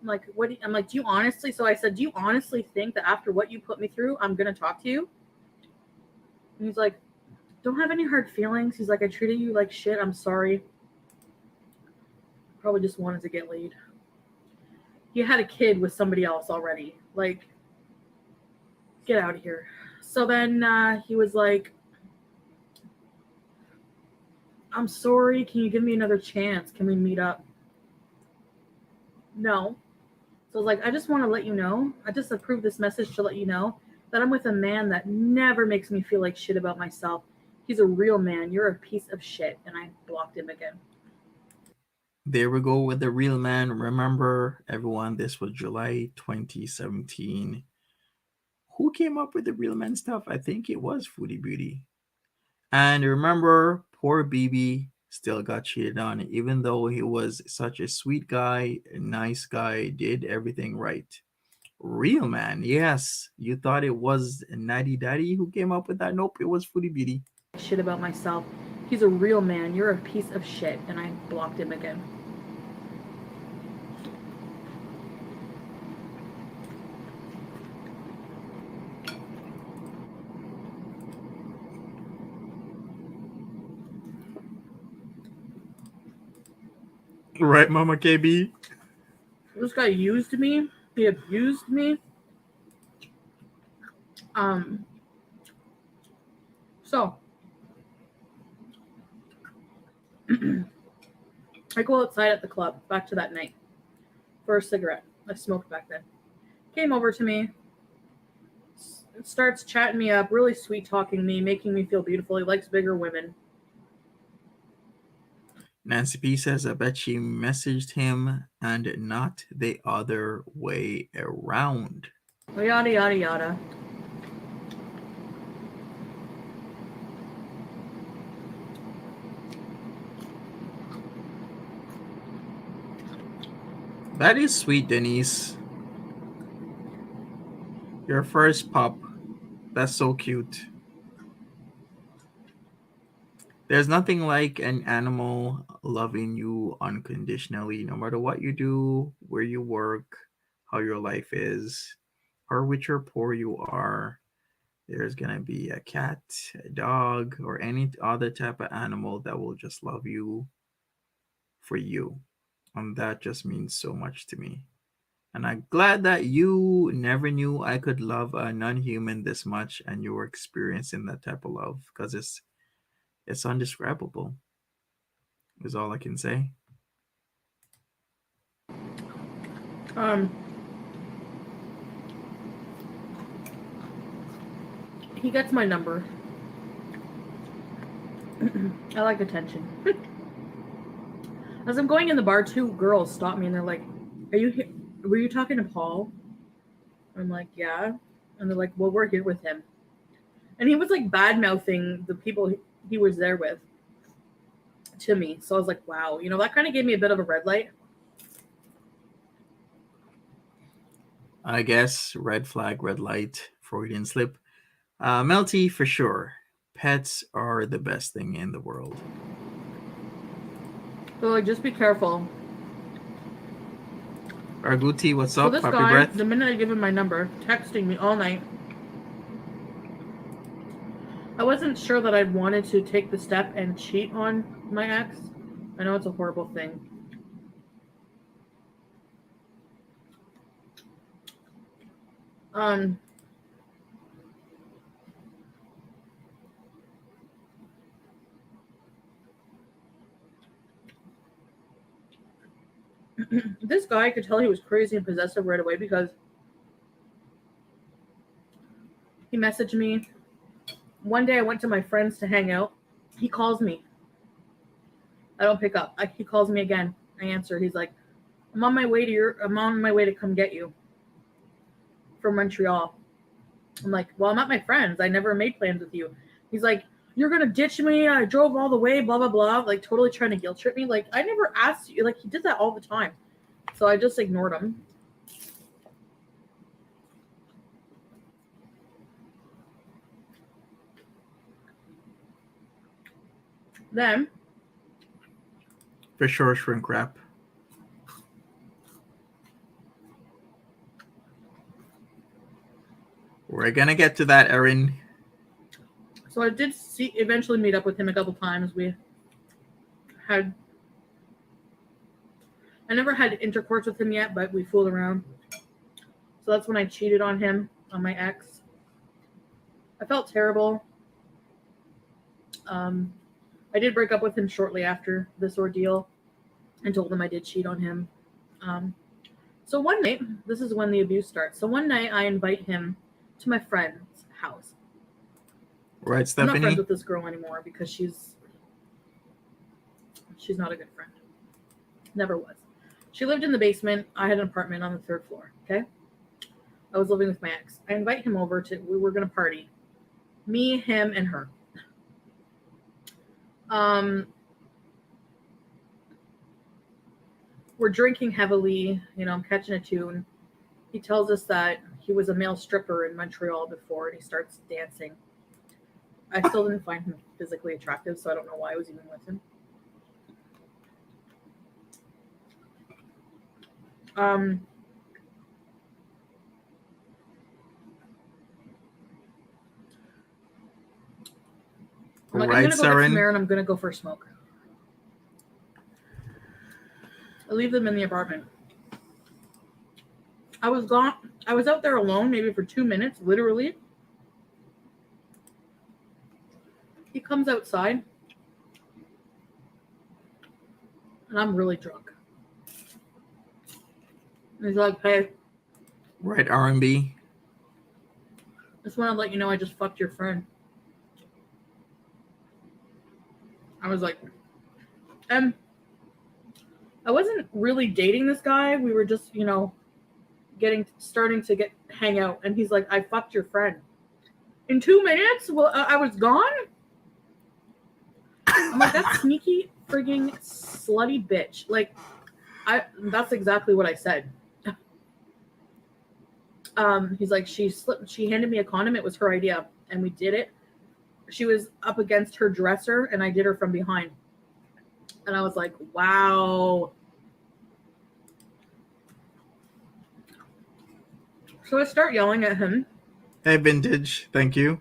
I'm like, what? I'm like, do you honestly? So I said, do you honestly think that after what you put me through, I'm going to talk to you? And he's like, don't have any hard feelings. He's like, I treated you like shit. I'm sorry. Probably just wanted to get laid. He had a kid with somebody else already. Like, get out of here. So then he was like, I'm sorry. Can you give me another chance? Can we meet up? No. So I was like, I just want to let you know. I just approved this message to let you know that I'm with a man that never makes me feel like shit about myself. He's a real man. You're a piece of shit. And I blocked him again. There we go with the real man. Remember, everyone, this was July 2017. Who came up with the real man stuff? I think it was Foodie Beauty. And remember, poor BB still got cheated on, even though he was such a sweet guy, a nice guy, did everything right. Real man, yes. You thought it was Natty Daddy who came up with that? Nope, it was Foodie Beauty. Shit about myself. He's a real man. You're a piece of shit. And I blocked him again. Right, Mama KB? This guy used me. He abused me. So I go outside at the club, back to that night. for a cigarette. I smoked back then. Came over to me, starts chatting me up, really sweet talking me, making me feel beautiful. He likes bigger women. Nancy P says, I bet she messaged him and not the other way around. Yada, yada, yada. That is sweet, Denise. Your first pup. That's so cute. There's nothing like an animal loving you unconditionally, no matter what you do, where you work, how your life is, or rich or poor you are. There's going to be a cat, a dog, or any other type of animal that will just love you for you. And that just means so much to me. And I'm glad that you never knew I could love a non-human this much, and you were experiencing that type of love, because it's undescribable. Is all I can say. He gets my number. I like attention. As I'm going in the bar, two girls stop me and they're like, "Are you here? Were you talking to Paul?" I'm like, "Yeah." And they're like, "Well, we're here with him." And he was like bad mouthing the people he was there with to me. So I was like, wow, that kind of gave me a bit of a red light. I guess red flag, red light, Freudian slip. Melty, for sure. Pets are the best thing in the world. So like, just be careful. Arguti, what's So up? this Puppy guy, breath. the minute I give him my number, texting me all night. I wasn't sure that I wanted to take the step and cheat on my ex. I know it's a horrible thing. This guy, I could tell he was crazy and possessive right away because he messaged me. One day I went to my friend's to hang out. He calls me. I don't pick up. He calls me again. I answer. He's like, I'm on my way to come get you from Montreal. I'm like, well, I'm at my friend's. I never made plans with you. He's like, you're going to ditch me. I drove all the way, blah, blah, blah. Like, totally trying to guilt trip me. Like, I never asked you. Like, he did that all the time. So I just ignored him. Then, For sure, shrink wrap. We're gonna get to that, Erin. so I did eventually meet up with him a couple times. I never had intercourse with him yet, but we fooled around. So that's when I cheated on him, on my ex. I felt terrible. I did break up with him shortly after this ordeal and told him I did cheat on him. So one night, this is when the abuse starts. So one night I invite him to my friend's house. Right, I'm Stephanie? not friends with this girl anymore because she's not a good friend. Never was. She lived in the basement. I had an apartment on the 3rd floor. Okay. I was living with my ex. I invite him over we were going to party. Me, him, and her. We're drinking heavily. I'm catching a tune. He tells us that he was a male stripper in Montreal before, and he starts dancing. I still didn't find him physically attractive, so I don't know why I was even with him. I'm going to go get some air and I'm going to go for a smoke. I leave them in the apartment. I was gone. I was out there alone maybe for 2 minutes, literally. He comes outside. And I'm really drunk. He's like, hey, Right, R&B. just want to let you know I just fucked your friend. I was like, I wasn't really dating this guy. We were just, starting to hang out. And he's like, I fucked your friend. In 2 minutes? Well, I was gone? I'm like, that sneaky frigging slutty bitch. Like, that's exactly what I said. He's like, she handed me a condom. It was her idea. And we did it. She was up against her dresser and I did her from behind. And I was like, wow. So I start yelling at him. Hey, vintage. Thank you.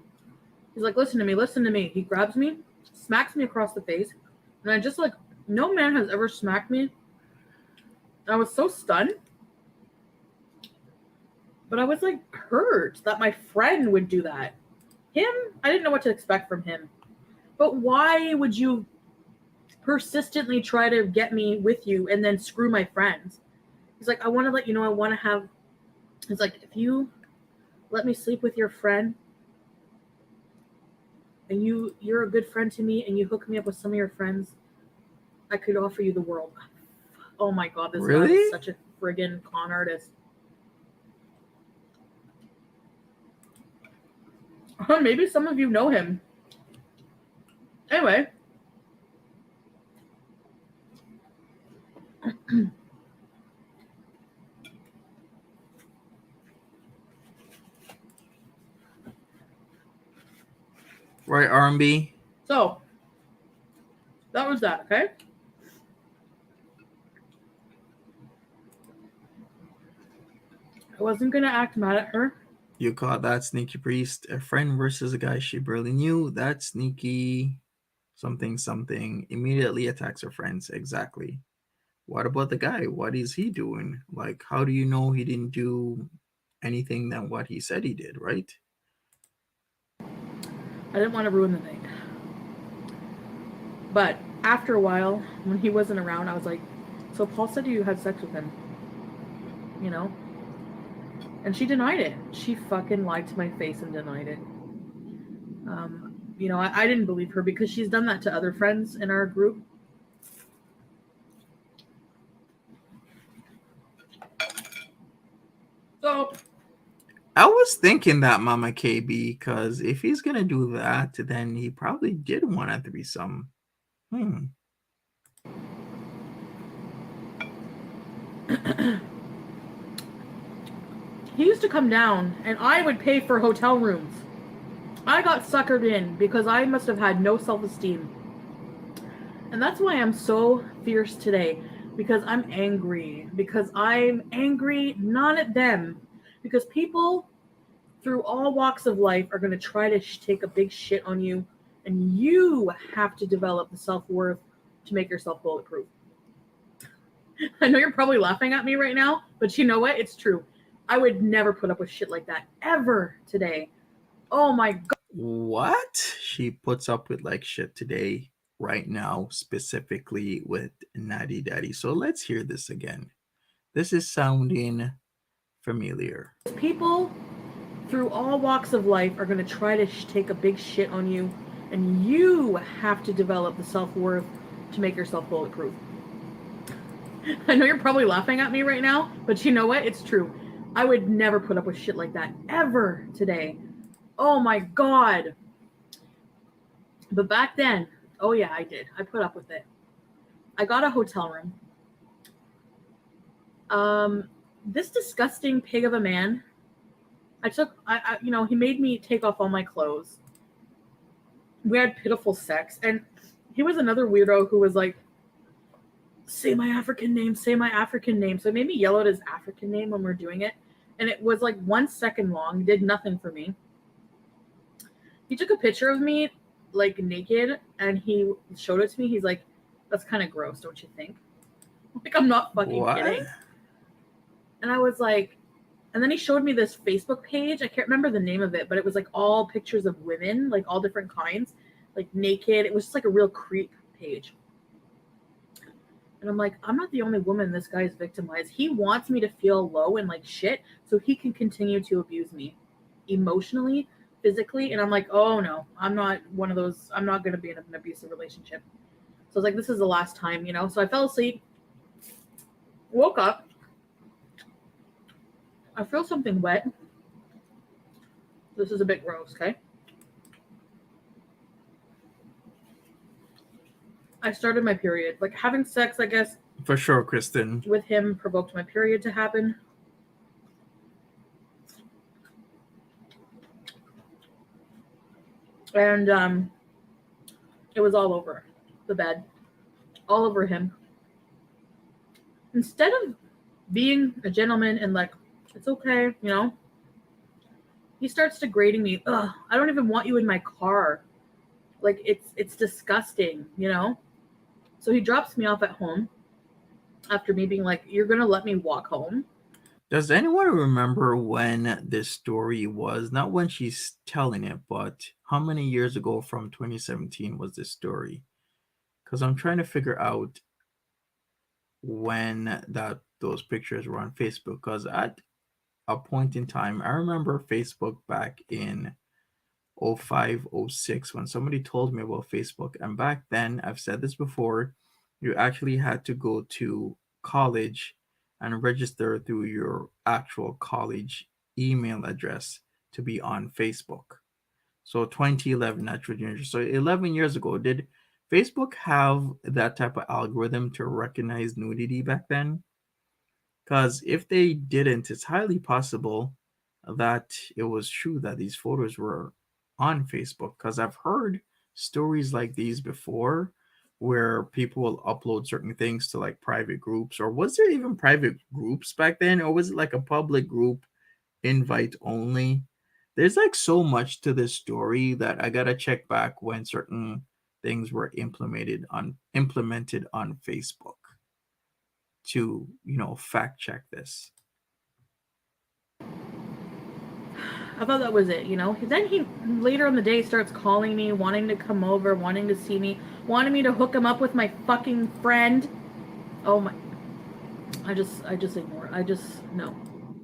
He's like, listen to me, listen to me. He grabs me, smacks me across the face. And I just like, no man has ever smacked me. I was so stunned. But I was like hurt that my friend would do that. Him, I didn't know what to expect from him. But why would you persistently try to get me with you and then screw my friends? He's like, I want to let you know I want to have... He's like, if you let me sleep with your friend and you're a good friend to me and you hook me up with some of your friends, I could offer you the world. Oh my God, this guy is such a friggin' con artist. Maybe some of you know him. Anyway. Right, R&B. So, that was that, okay? I wasn't going to act mad at her. You caught that, sneaky priest. A friend versus a guy she barely knew. That sneaky something immediately attacks her friends. Exactly. What about the guy? What is he doing? Like, how do you know he didn't do anything than what he said he did, right? I didn't want to ruin the night. But after a while, when he wasn't around, I was like, so Paul said you had sex with him. You know? And she denied it. She fucking lied to my face and denied it. I didn't believe her because she's done that to other friends in our group. So I was thinking that, Mama KB, because if he's gonna do that, then he probably did want a threesome. He used to come down and I would pay for hotel rooms. I got suckered in because I must have had no self-esteem. And that's why I'm so fierce today. Because I'm angry. Because I'm angry not at them. Because people through all walks of life are going to try to take a big shit on you. And you have to develop the self-worth to make yourself bulletproof. I know you're probably laughing at me right now. But you know what? It's true. I would never put up with shit like that ever today. Oh my God. What? She puts up with like shit today, right now, specifically with Natty Daddy. So let's hear this again. This is sounding familiar. People through all walks of life are going to try to take a big shit on you. And you have to develop the self-worth to make yourself bulletproof. I know you're probably laughing at me right now. But you know what? It's true. I would never put up with shit like that ever today. Oh my God. But back then, oh yeah, I did. I put up with it. I got a hotel room. This disgusting pig of a man, he made me take off all my clothes. We had pitiful sex. And he was another weirdo who was like, say my African name, say my African name. So it made me yell out his African name when we were doing it. And it was like 1 second long, did nothing for me. He took a picture of me, like, naked, and he showed it to me. He's like, that's kind of gross, don't you think? Like, I'm not fucking kidding. And I was like, and then he showed me this Facebook page. I can't remember the name of it, but it was like all pictures of women, like all different kinds, like naked. It was just like a real creep page. And I'm like, I'm not the only woman this guy's victimized. He wants me to feel low and like shit so he can continue to abuse me emotionally, physically. And I'm like, oh no, I'm not one of those. I'm not going to be in an abusive relationship. So I was like, this is the last time, you know? So I fell asleep, woke up. I feel something wet. This is a bit gross, okay? I started my period. Like having sex, I guess, For sure, Kristen. with him provoked my period to happen. And it was all over the bed, all over him. Instead of being a gentleman and like, it's okay, you know, he starts degrading me. Ugh, I don't even want you in my car. Like it's disgusting, you know? So he drops me off at home after me being like, you're gonna let me walk home? Does anyone remember when this story was? Not when she's telling it, but how many years ago from 2017 was this story? Because I'm trying to figure out when those pictures were on Facebook. Because at a point in time, I remember Facebook back in 05, 06 when somebody told me about Facebook. And back then, I've said this before, you actually had to go to college and register through your actual college email address to be on Facebook. So 2011, that's what you. So 11 years ago, did Facebook have that type of algorithm to recognize nudity back then? Because if they didn't, it's highly possible that it was true that these photos were on Facebook. Because I've heard stories like these before where people will upload certain things to like private groups. Or was there even private groups back then? Or was it like a public group invite only? There's like so much to this story that I gotta check back when certain things were implemented on Facebook to, fact check this. I thought that was it, you know? Then he later in the day starts calling me, wanting to come over, wanting to see me, wanting me to hook him up with my fucking friend. Oh my, I just ignore. No.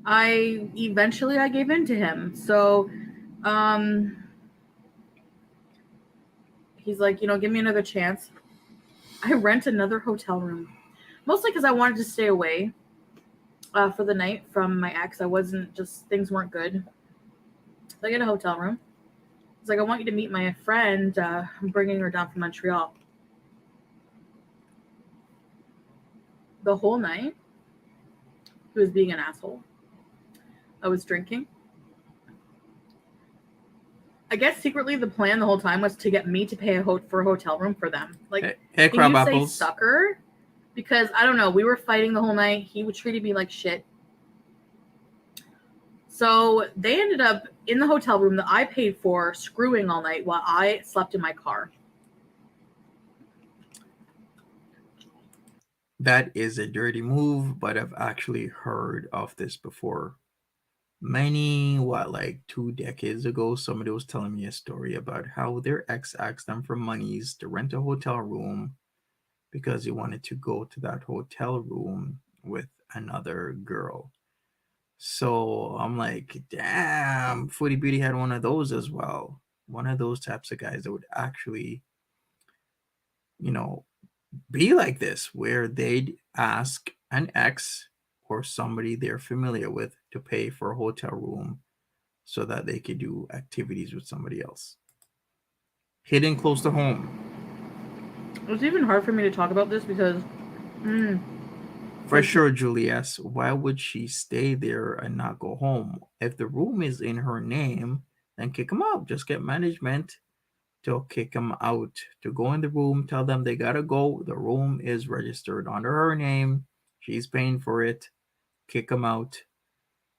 I eventually I gave in to him. So he's like, give me another chance. I rent another hotel room. Mostly because I wanted to stay away for the night from my ex. Things weren't good. So I get a hotel room. He's like, I want you to meet my friend. I'm bringing her down from Montreal. The whole night, he was being an asshole. I was drinking. I guess secretly the plan the whole time was to get me to pay for a hotel room for them. Like, hey, can you apples. say sucker? Because, I don't know, we were fighting the whole night. He would treat me like shit. So they ended up in the hotel room that I paid for, screwing all night while I slept in my car. That is a dirty move, but I've actually heard of this before. Like 2 decades ago, somebody was telling me a story about how their ex asked them for monies to rent a hotel room because he wanted to go to that hotel room with another girl. So I'm like, damn, Footy Beauty had one of those as well. One of those types of guys that would actually, be like this, where they'd ask an ex or somebody they're familiar with to pay for a hotel room so that they could do activities with somebody else. Hidden close to home. It's even hard for me to talk about this because For sure, Julius. Why would she stay there and not go home? If the room is in her name, then kick them out. Just get management to kick them out. To go in the room, tell them they gotta go. The room is registered under her name. She's paying for it. Kick them out.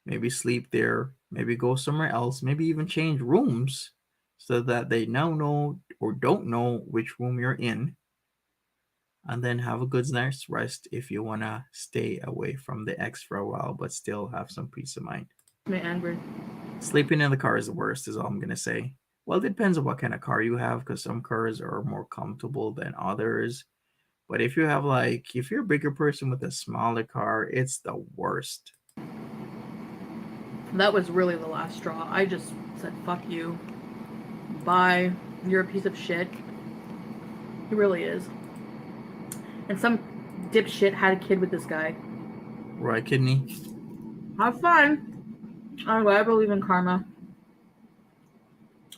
Maybe sleep there. Maybe go somewhere else. Maybe even change rooms so that they now know or don't know which room you're in. And then have a good night's rest if you want to stay away from the ex for a while, but still have some peace of mind. Sleeping in the car is the worst, is all I'm going to say. Well, it depends on what kind of car you have, because some cars are more comfortable than others. But if you have like, if you're a bigger person with a smaller car, it's the worst. That was really the last straw. I just said, fuck you. Bye. You're a piece of shit. He really is. And some dipshit had a kid with this guy. Right, kidney? Have fun. Anyway, I believe in karma.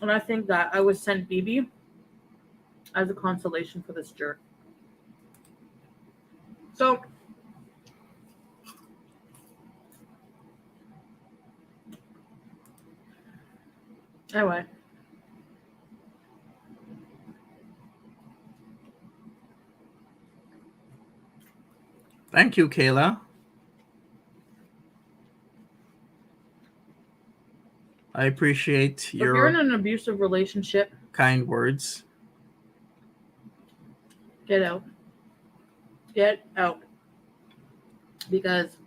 And I think that I was sent BB as a consolation for this jerk. So, anyway. Thank you, Kayla. I appreciate If you're in your an abusive relationship, kind words. get out. Get out. Because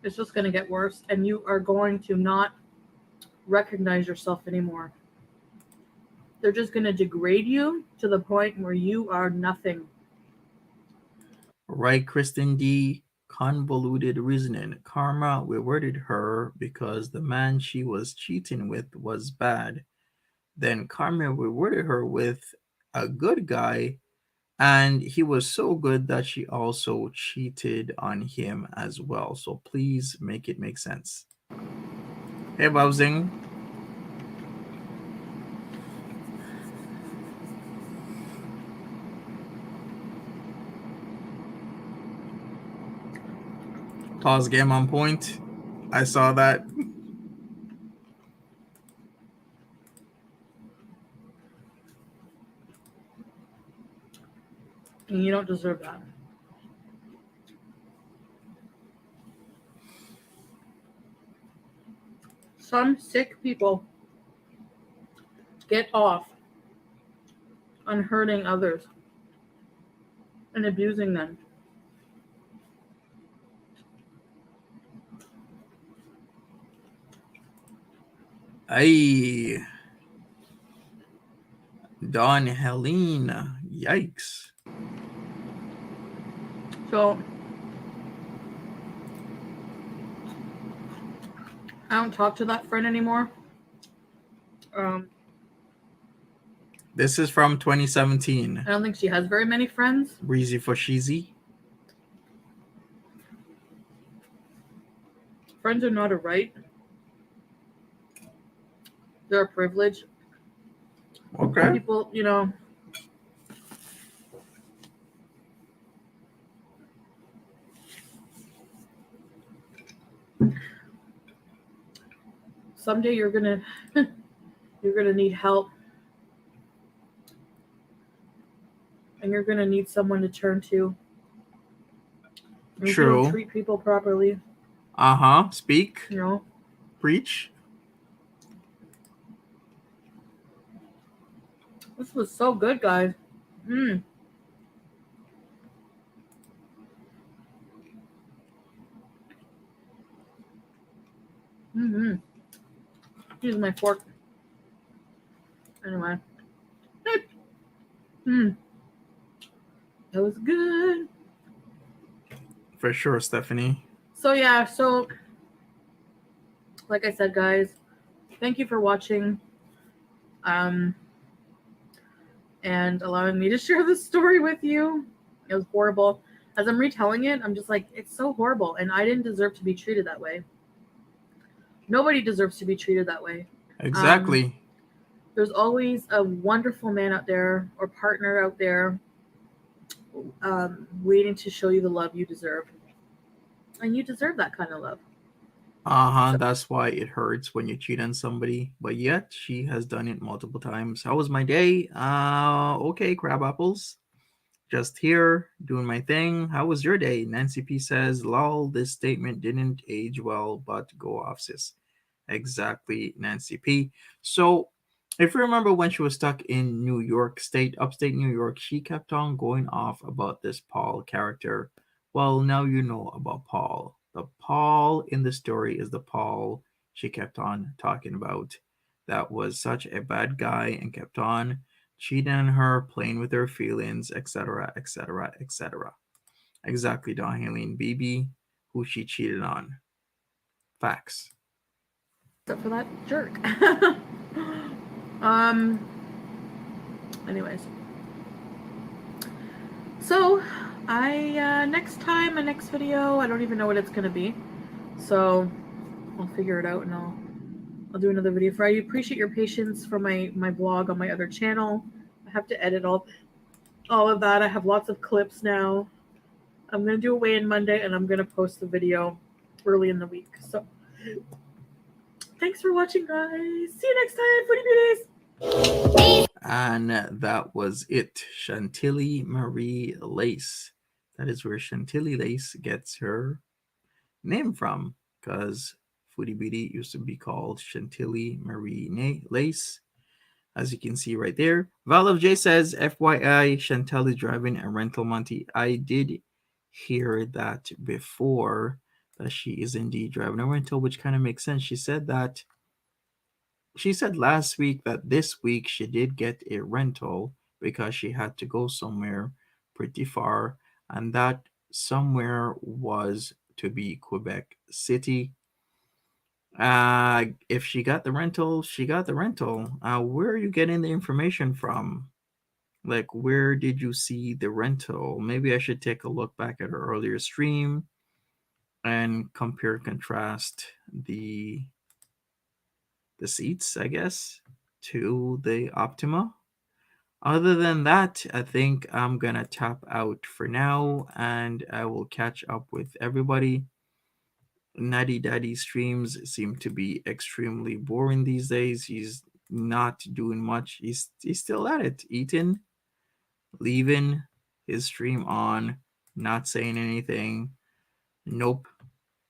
it's just going to get worse, and you are going to not recognize yourself anymore. They're just going to degrade you to the point where you are nothing. Right, Kristen D. Convoluted reasoning. Karma rewarded her because the man she was cheating with was bad. Then Karma rewarded her with a good guy, and he was so good that she also cheated on him as well. So please make it make sense. Hey, Bowsing. Pause game on point. I saw that. And you don't deserve that. Some sick people get off on hurting others and abusing them. Ay. Don Helene. Yikes. So I don't talk to that friend anymore. This is from 2017. I don't think she has very many friends. Breezy for Sheezy. Friends are not a right. They're a privilege. Okay. People, you know, someday you're gonna need help, and you're gonna need someone to turn to. And if you True. don't treat people properly, Speak. you know. Preach. This was so good, guys. Use my fork. Anyway. That was good. For sure, Stephanie. So yeah, like I said, guys, thank you for watching. And allowing me to share this story with you. It was horrible. As I'm retelling it, I'm just like, it's so horrible, and I didn't deserve to be treated that way. Nobody deserves to be treated that way. Exactly. There's always a wonderful man out there or partner out there waiting to show you the love you deserve. And you deserve that kind of love. That's why it hurts when you cheat on somebody. But yet, she has done it multiple times. How was my day? Okay, crab apples. Just here, doing my thing. How was your day? Nancy P says, lol, this statement didn't age well, but go off, sis. Exactly, Nancy P. So, if you remember when she was stuck in New York State, upstate New York, she kept on going off about this Paul character. Well, now you know about Paul. The Paul in the story is the Paul she kept on talking about. That was such a bad guy and kept on cheating on her, playing with her feelings, etc., etc., etc. Exactly, Don Helene Beebe, who she cheated on. Facts. Except for that jerk. um. Anyways. So, next time, my next video, I don't even know what it's gonna be. So, I'll figure it out and I'll do another video for you. I appreciate your patience for my vlog on my other channel. I have to edit all of that. I have lots of clips now. I'm gonna do a weigh-in Monday and I'm gonna post the video early in the week. So thanks for watching, guys. See you next time. Foodie Beauties. And that was it. Chantilly Marie Lace. That is where Chantilly Lace gets her name from, because Foodie Beauty used to be called Chantilly Marie Lace. As you can see right there. Val of J says, FYI, Chantal is driving a rental Monty. I did hear that before, that she is indeed driving a rental, which kind of makes sense. She said last week that this week she did get a rental because she had to go somewhere pretty far, and that somewhere was to be Quebec City. If she got the rental, she got the rental. Where are you getting the information from? Like, where did you see the rental? Maybe I should take a look back at her earlier stream and compare and contrast the seats, I guess, to the Optima. Other than that, I think I'm gonna tap out for now, and I will catch up with everybody. Natty Daddy streams seem to be extremely boring these days. He's not doing much. He's still at it, eating, leaving his stream on, not saying anything. Nope.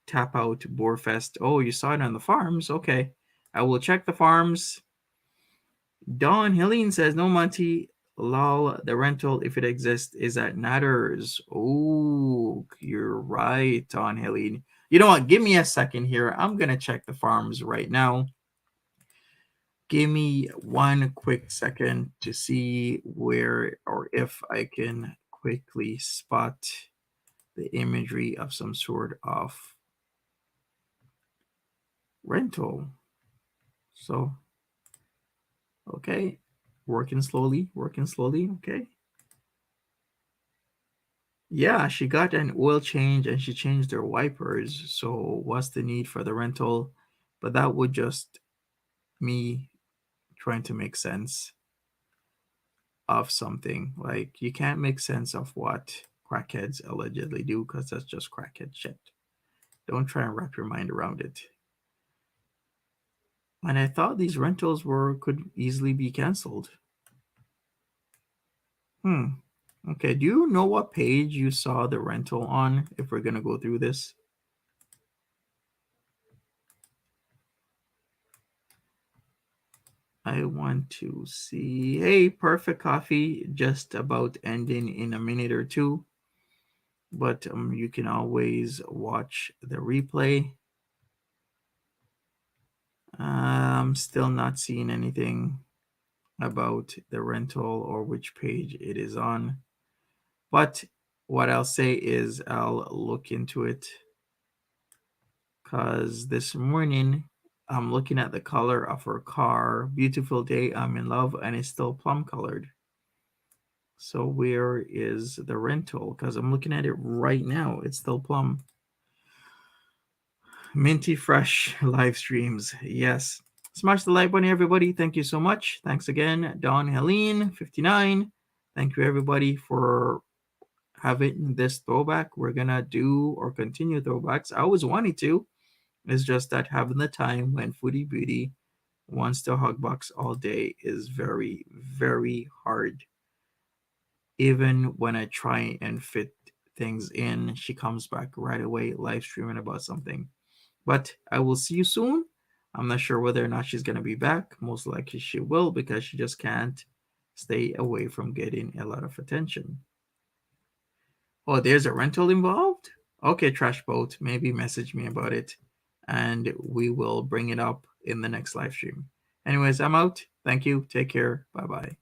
Tap out, Boarfest. Oh, you saw it on the farms? Okay. I will check the farms. Dawn Helene says, no Monty. Lol, the rental, if it exists, is at Nader's. Oh, you're right, Dawn Helene. You know what? Give me a second here. I'm going to check the farms right now. Give me one quick second to see where or if I can quickly spot the imagery of some sort of rental. So, okay, working slowly, okay. Yeah, she got an oil change and she changed her wipers. So, what's the need for the rental? But that would just me trying to make sense of something. Like, you can't make sense of what crackheads allegedly do because that's just crackhead shit. Don't try and wrap your mind around it. And I thought these rentals could easily be canceled. Okay, do you know what page you saw the rental on, if we're gonna go through this? I want to see. Hey, Perfect Coffee, just about ending in a minute or two. But you can always watch the replay. I'm still not seeing anything about the rental or which page it is on. But what I'll say is I'll look into it, because this morning I'm looking at the color of her car. Beautiful day, I'm in love, and it's still plum colored. So where is the rental? Because I'm looking at it right now. It's still plum. Minty fresh live streams. Yes. Smash the like button, everybody. Thank you so much. Thanks again, Dawn Helene 59. Thank you, everybody, for having this throwback. We're gonna do or continue throwbacks. I always wanted to. It's just that having the time when Foodie Beauty wants to hug box all day is very, very hard. Even when I try and fit things in, she comes back right away live streaming about something. But I will see you soon. I'm not sure whether or not she's going to be back. Most likely she will, because she just can't stay away from getting a lot of attention. Oh, there's a rental involved? Okay, Trash Boat, maybe message me about it and we will bring it up in the next live stream. Anyways, I'm out. Thank you. Take care. Bye-bye.